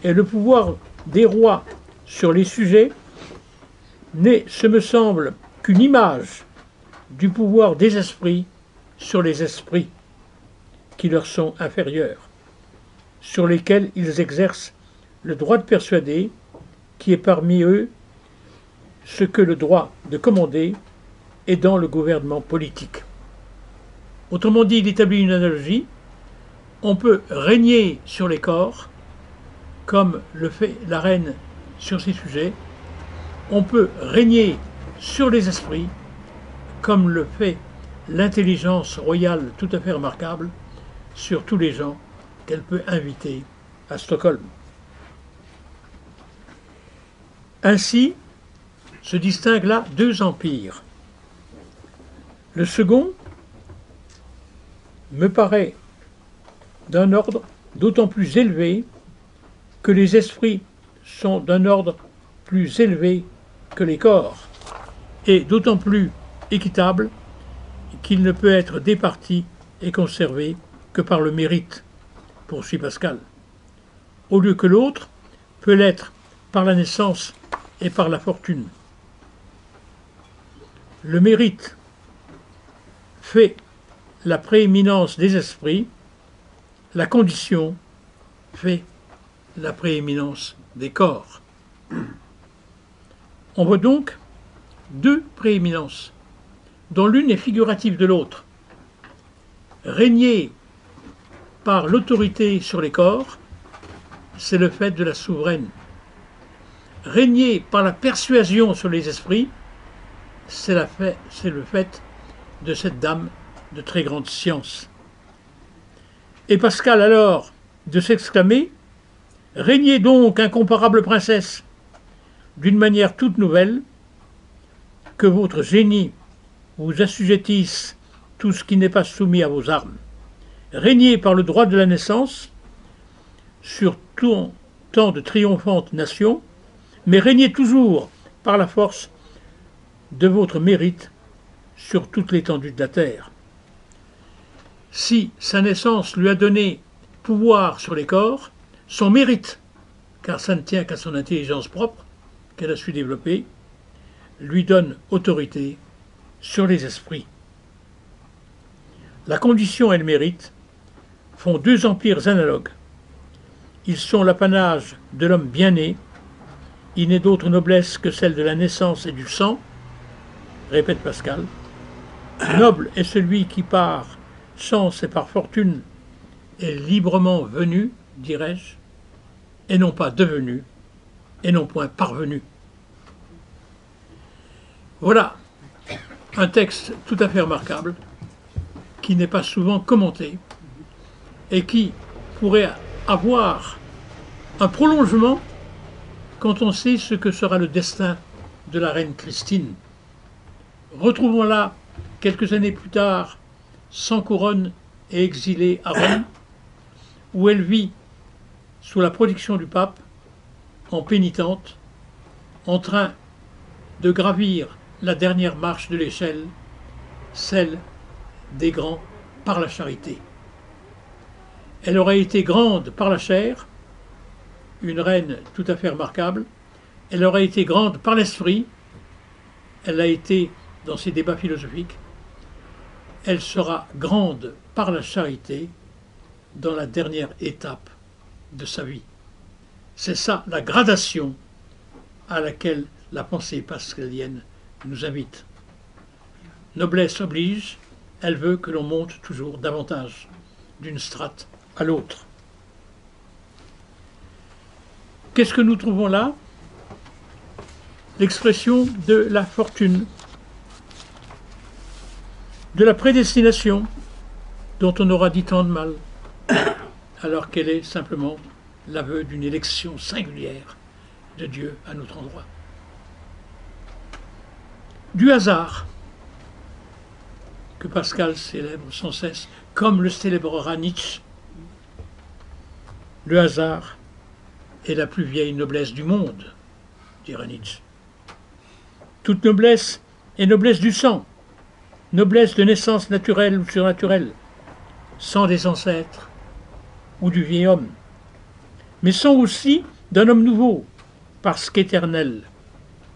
[SPEAKER 2] et le pouvoir des rois sur les sujets n'est, ce me semble, qu'une image du pouvoir des esprits sur les esprits qui leur sont inférieurs, sur lesquels ils exercent le droit de persuader, qui est parmi eux ce que le droit de commander est dans le gouvernement politique. Autrement dit, il établit une analogie: on peut régner sur les corps, comme le fait la reine sur ses sujets, on peut régner sur les esprits, comme le fait l'intelligence royale tout à fait remarquable sur tous les gens qu'elle peut inviter à Stockholm. Ainsi, se distinguent là deux empires. Le second me paraît d'un ordre d'autant plus élevé que les esprits sont d'un ordre plus élevé que les corps, et d'autant plus équitable qu'il ne peut être départi et conservé que par le mérite, poursuit Pascal, au lieu que l'autre peut l'être par la naissance et par la fortune. Le mérite fait la prééminence des esprits, la condition fait la prééminence des corps. On voit donc deux prééminences, dont l'une est figurative de l'autre. Régner par l'autorité sur les corps, c'est le fait de la souveraine. Régner par la persuasion sur les esprits, c'est le fait de cette dame de très grande science. Et Pascal alors de s'exclamer « Régnez donc, incomparable princesse, d'une manière toute nouvelle, que votre génie vous assujettisse tout ce qui n'est pas soumis à vos armes. Régnez par le droit de la naissance sur tant de triomphantes nations, mais régnez toujours par la force de votre mérite sur toute l'étendue de la terre. Si sa naissance lui a donné pouvoir sur les corps, son mérite, car ça ne tient qu'à son intelligence propre, qu'elle a su développer, lui donne autorité sur les esprits. La condition et le mérite font deux empires analogues. Ils sont l'apanage de l'homme bien né. Il n'est d'autre noblesse que celle de la naissance et du sang, répète Pascal. Noble est celui qui par chance et par fortune est librement venu, dirais-je, et non pas devenu, et non point parvenu. Voilà un texte tout à fait remarquable, qui n'est pas souvent commenté, et qui pourrait avoir un prolongement quand on sait ce que sera le destin de la reine Christine. Retrouvons-la quelques années plus tard, sans couronne et exilée à Rome, où elle vit sous la protection du pape, en pénitente, en train de gravir la dernière marche de l'échelle, celle des grands par la charité. Elle aurait été grande par la chair, une reine tout à fait remarquable. Elle aurait été grande par l'esprit, elle l'a été dans ses débats philosophiques. Elle sera grande par la charité dans la dernière étape de sa vie. C'est ça la gradation à laquelle la pensée pascalienne nous invite. Noblesse oblige, elle veut que l'on monte toujours davantage d'une strate à l'autre. Qu'est-ce que nous trouvons là? L'expression de la fortune, de la prédestination, dont on aura dit tant de mal, alors qu'elle est simplement l'aveu d'une élection singulière de Dieu à notre endroit. Du hasard, que Pascal célèbre sans cesse, comme le célébrera Nietzsche. Le hasard est la plus vieille noblesse du monde, dira Nietzsche. Toute noblesse est noblesse du sang, noblesse de naissance naturelle ou surnaturelle, sang des ancêtres ou du vieil homme, mais sang aussi d'un homme nouveau, parce qu'éternel,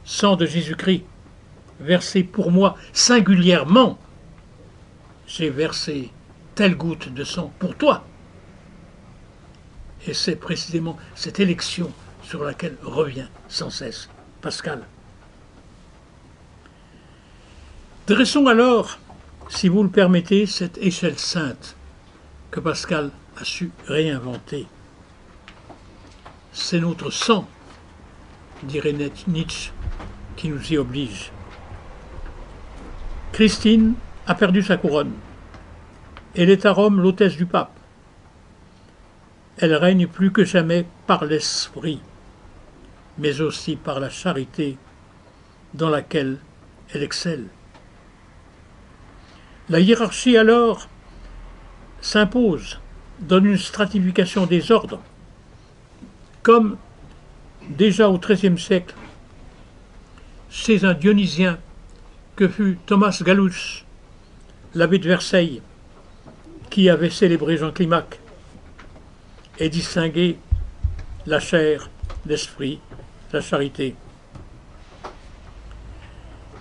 [SPEAKER 2] sang de Jésus-Christ, versé pour moi singulièrement. J'ai versé telle goutte de sang pour toi. Et c'est précisément cette élection sur laquelle revient sans cesse Pascal. Dressons alors, si vous le permettez, cette échelle sainte que Pascal a su réinventer. C'est notre sang, dirait Nietzsche, qui nous y oblige. Christine a perdu sa couronne. Elle est à Rome l'hôtesse du pape. Elle règne plus que jamais par l'esprit, mais aussi par la charité dans laquelle elle excelle. La hiérarchie alors s'impose, donne une stratification des ordres, comme déjà au XIIIe siècle, chez un Dionysien que fut Thomas Gallus, l'abbé de Versailles, qui avait célébré Jean Climac et distingué la chair, l'esprit, la charité.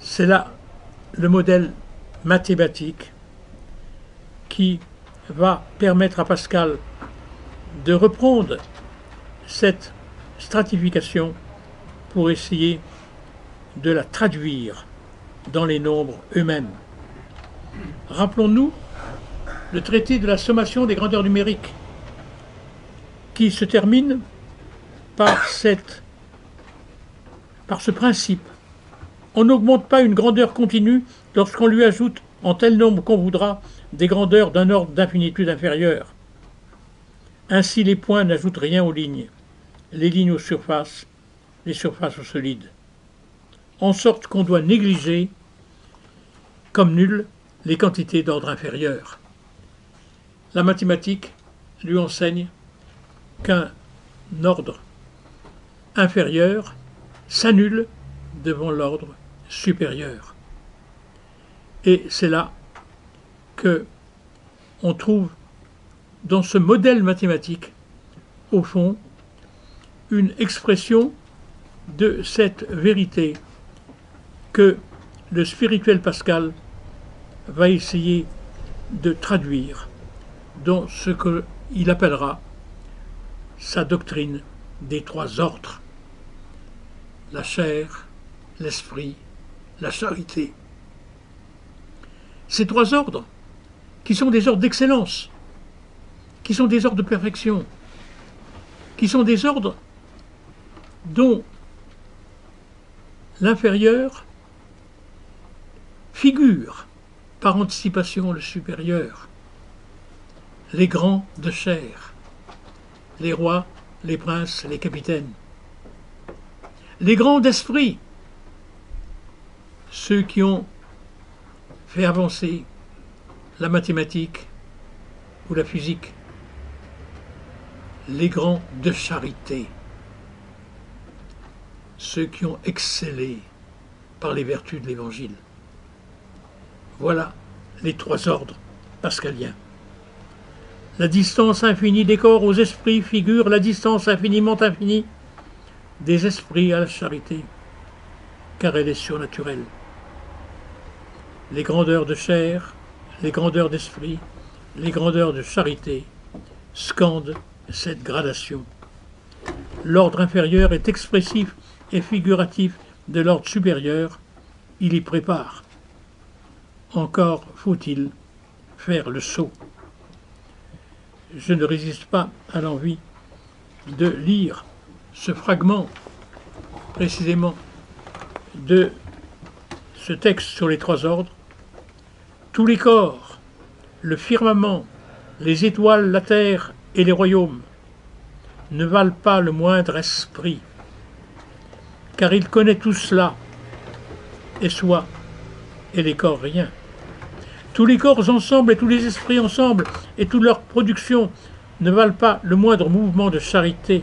[SPEAKER 2] C'est là le modèle mathématique qui va permettre à Pascal de reprendre cette stratification pour essayer de la traduire dans les nombres eux-mêmes. Rappelons-nous le traité de la sommation des grandeurs numériques qui se termine par ce principe. On n'augmente pas une grandeur continue lorsqu'on lui ajoute en tel nombre qu'on voudra des grandeurs d'un ordre d'infinitude inférieur. Ainsi les points n'ajoutent rien aux lignes, les lignes aux surfaces, les surfaces aux solides. En sorte qu'on doit négliger comme nulles les quantités d'ordre inférieur. La mathématique lui enseigne qu'un ordre inférieur s'annule devant l'ordre supérieur. Et c'est là que on trouve dans ce modèle mathématique, au fond, une expression de cette vérité que le spirituel Pascal va essayer de traduire dans ce qu'il appellera sa doctrine des trois ordres: la chair, l'esprit, la charité. Ces trois ordres, qui sont des ordres d'excellence, qui sont des ordres de perfection, qui sont des ordres dont l'inférieur figure par anticipation le supérieur. Les grands de chair, les rois, les princes, les capitaines. Les grands d'esprit, ceux qui ont fait avancer la mathématique ou la physique. Les grands de charité, ceux qui ont excellé par les vertus de l'Évangile. Voilà les trois ordres pascaliens. La distance infinie des corps aux esprits figure la distance infiniment infinie des esprits à la charité, car elle est surnaturelle. Les grandeurs de chair, les grandeurs d'esprit, les grandeurs de charité scandent cette gradation. L'ordre inférieur est expressif et figuratif de l'ordre supérieur, il y prépare. Encore faut-il faire le saut. Je ne résiste pas à l'envie de lire ce fragment précisément de ce texte sur les trois ordres. Tous les corps, le firmament, les étoiles, la terre et les royaumes ne valent pas le moindre esprit, car il connaît tout cela, et soi, et les corps rien. Tous les corps ensemble et tous les esprits ensemble et toute leur production ne valent pas le moindre mouvement de charité,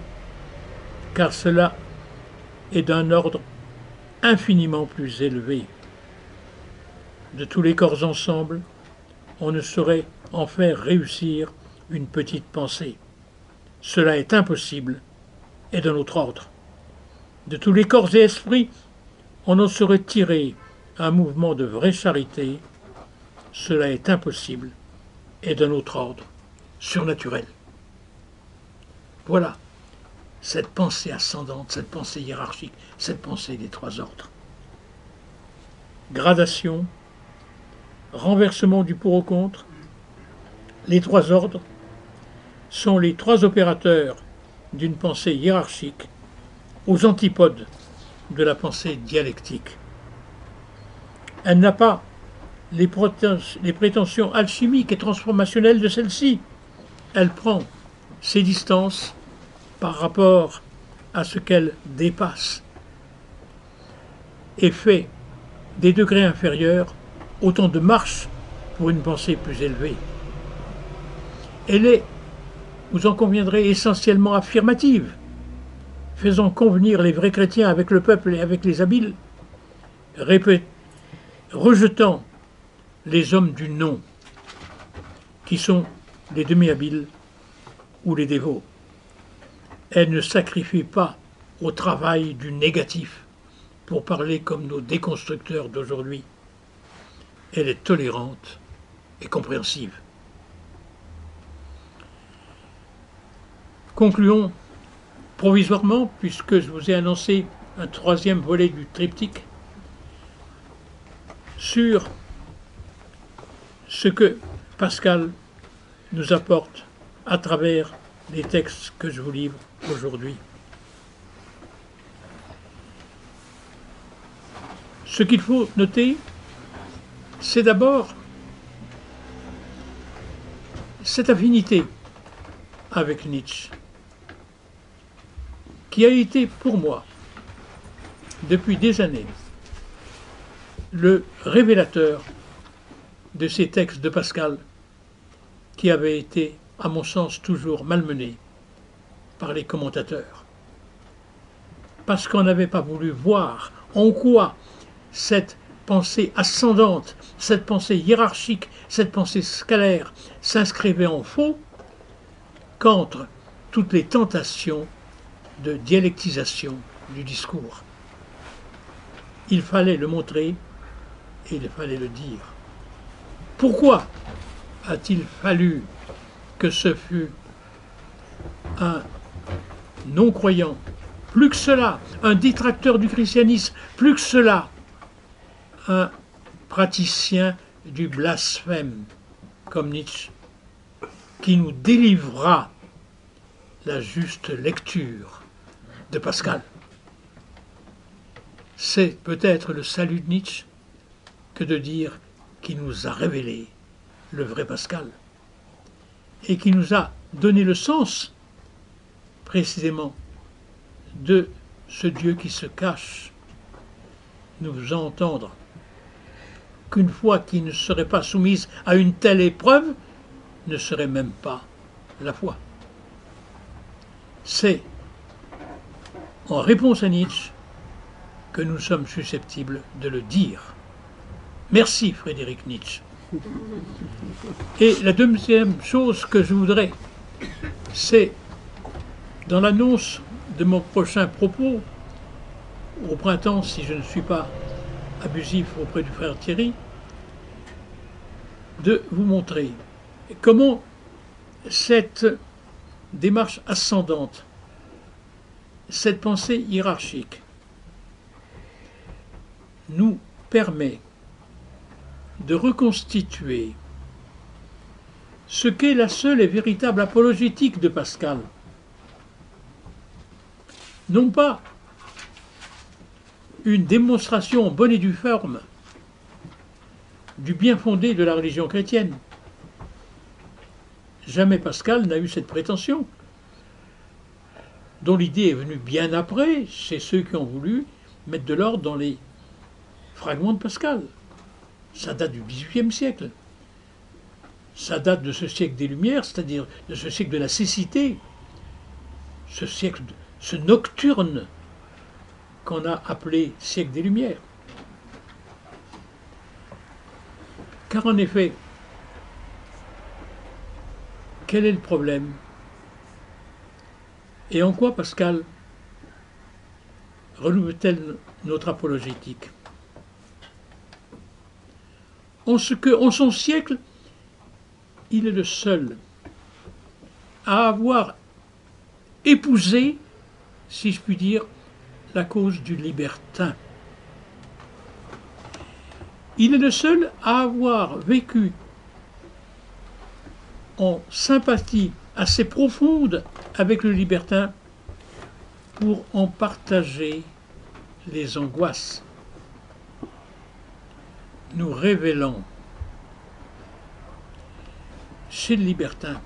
[SPEAKER 2] car cela est d'un ordre infiniment plus élevé. De tous les corps ensemble, on ne saurait en faire réussir une petite pensée. Cela est impossible et d'un autre ordre. De tous les corps et esprits, on en saurait tirer un mouvement de vraie charité. Cela est impossible et d'un autre ordre, surnaturel. Voilà cette pensée ascendante, cette pensée hiérarchique, cette pensée des trois ordres. Gradation, renversement du pour au contre, les trois ordres sont les trois opérateurs d'une pensée hiérarchique aux antipodes de la pensée dialectique. Elle n'a pas les prétentions alchimiques et transformationnelles de celle-ci. Elle prend ses distances par rapport à ce qu'elle dépasse. et fait des degrés inférieurs autant de marches pour une pensée plus élevée. Elle est, vous en conviendrez, essentiellement affirmative, faisant convenir les vrais chrétiens avec le peuple et avec les habiles, rejetant les hommes du non, qui sont les demi-habiles ou les dévots. Elle ne sacrifie pas au travail du négatif, pour parler comme nos déconstructeurs d'aujourd'hui. Elle est tolérante et compréhensive. Concluons provisoirement, puisque je vous ai annoncé un troisième volet du triptyque, sur ce que Pascal nous apporte à travers les textes que je vous livre aujourd'hui. Ce qu'il faut noter, c'est d'abord cette affinité avec Nietzsche, qui a été pour moi, depuis des années, le révélateur de ces textes de Pascal, qui avaient été, à mon sens, toujours malmenés par les commentateurs. Parce qu'on n'avait pas voulu voir en quoi cette pensée ascendante, cette pensée hiérarchique, cette pensée scalaire s'inscrivait en faux contre toutes les tentations de dialectisation du discours. Il fallait le montrer et il fallait le dire. Pourquoi a-t-il fallu que ce fût un non-croyant, plus que cela, un détracteur du christianisme, plus que cela, un praticien du blasphème, comme Nietzsche, qui nous délivrera la juste lecture de Pascal? C'est peut-être le salut de Nietzsche que de dire qu'il nous a révélé le vrai Pascal et qui nous a donné le sens précisément de ce Dieu qui se cache. Nous faisons entendre qu'une foi qui ne serait pas soumise à une telle épreuve ne serait même pas la foi. C'est en réponse à Nietzsche que nous sommes susceptibles de le dire. Merci Frédéric Nietzsche. Et la deuxième chose que je voudrais, c'est, dans l'annonce de mon prochain propos, au printemps, si je ne suis pas abusif auprès du frère Thierry, de vous montrer comment cette démarche ascendante, cette pensée hiérarchique, nous permet de reconstituer ce qu'est la seule et véritable apologétique de Pascal. Non pas une démonstration en bonne et due forme du bien fondé de la religion chrétienne. Jamais Pascal n'a eu cette prétention, dont l'idée est venue bien après, chez ceux qui ont voulu mettre de l'ordre dans les fragments de Pascal. Ça date du XVIIIe siècle. Ça date de ce siècle des Lumières, c'est-à-dire de ce siècle de la cécité, ce siècle, ce nocturne qu'on a appelé siècle des Lumières. Car en effet, quel est le problème? Et en quoi Pascal renouvelle-t-elle notre apologétique? En ce que, en son siècle, il est le seul à avoir épousé, si je puis dire, la cause du libertin. Il est le seul à avoir vécu en sympathie assez profonde avec le libertin pour en partager les angoisses, nous révélant chez le libertin,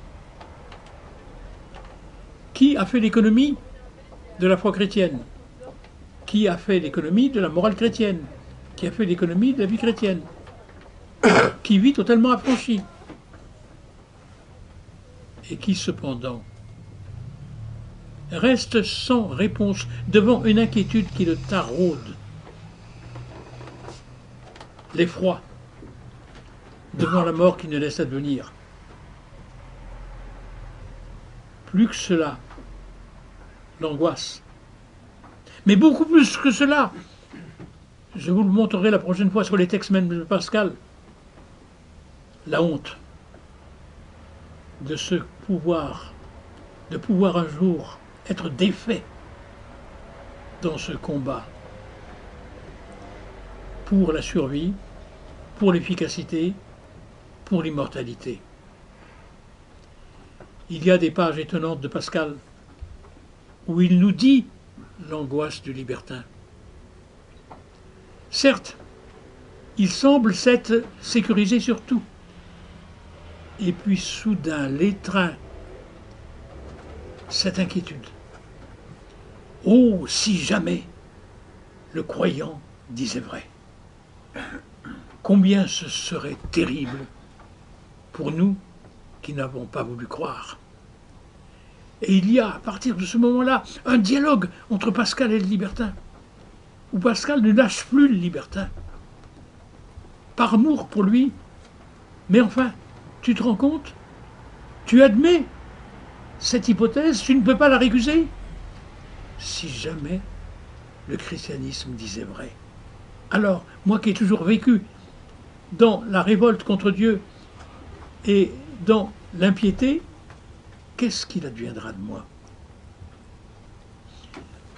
[SPEAKER 2] qui a fait l'économie de la foi chrétienne, qui a fait l'économie de la morale chrétienne, qui a fait l'économie de la vie chrétienne, qui vit totalement affranchi, et qui cependant reste sans réponse devant une inquiétude qui le taraude, l'effroi devant la mort qui ne laisse advenir. Plus que cela, l'angoisse. Mais beaucoup plus que cela, je vous le montrerai la prochaine fois sur les textes même de Pascal, la honte de pouvoir un jour être défait dans ce combat pour la survie, pour l'efficacité, pour l'immortalité. Il y a des pages étonnantes de Pascal où il nous dit l'angoisse du libertin. Certes, il semble s'être sécurisé sur tout. Et puis soudain l'étreint cette inquiétude. Oh, si jamais le croyant disait vrai. Combien ce serait terrible pour nous qui n'avons pas voulu croire. Et il y a, à partir de ce moment-là, un dialogue entre Pascal et le libertin, où Pascal ne lâche plus le libertin, par amour pour lui. Mais enfin, tu te rends compte? Tu admets cette hypothèse, tu ne peux pas la récuser. Si jamais le christianisme disait vrai. Alors, moi qui ai toujours vécu dans la révolte contre Dieu et dans l'impiété, qu'est-ce qu'il adviendra de moi?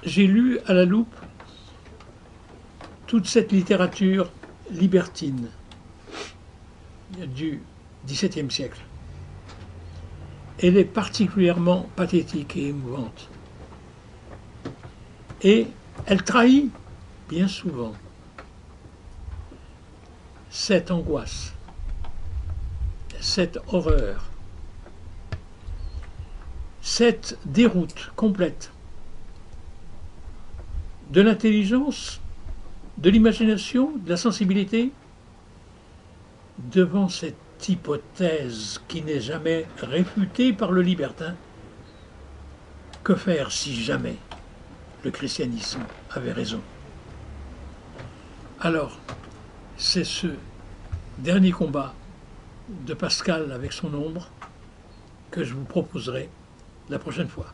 [SPEAKER 2] J'ai lu à la loupe toute cette littérature libertine du XVIIe siècle. Elle est particulièrement pathétique et émouvante. Et elle trahit bien souvent cette angoisse, cette horreur, cette déroute complète de l'intelligence, de l'imagination, de la sensibilité devant cette hypothèse qui n'est jamais réfutée par le libertin. Que faire si jamais le christianisme avait raison? Alors, c'est ce dernier combat de Pascal avec son ombre que je vous proposerai la prochaine fois.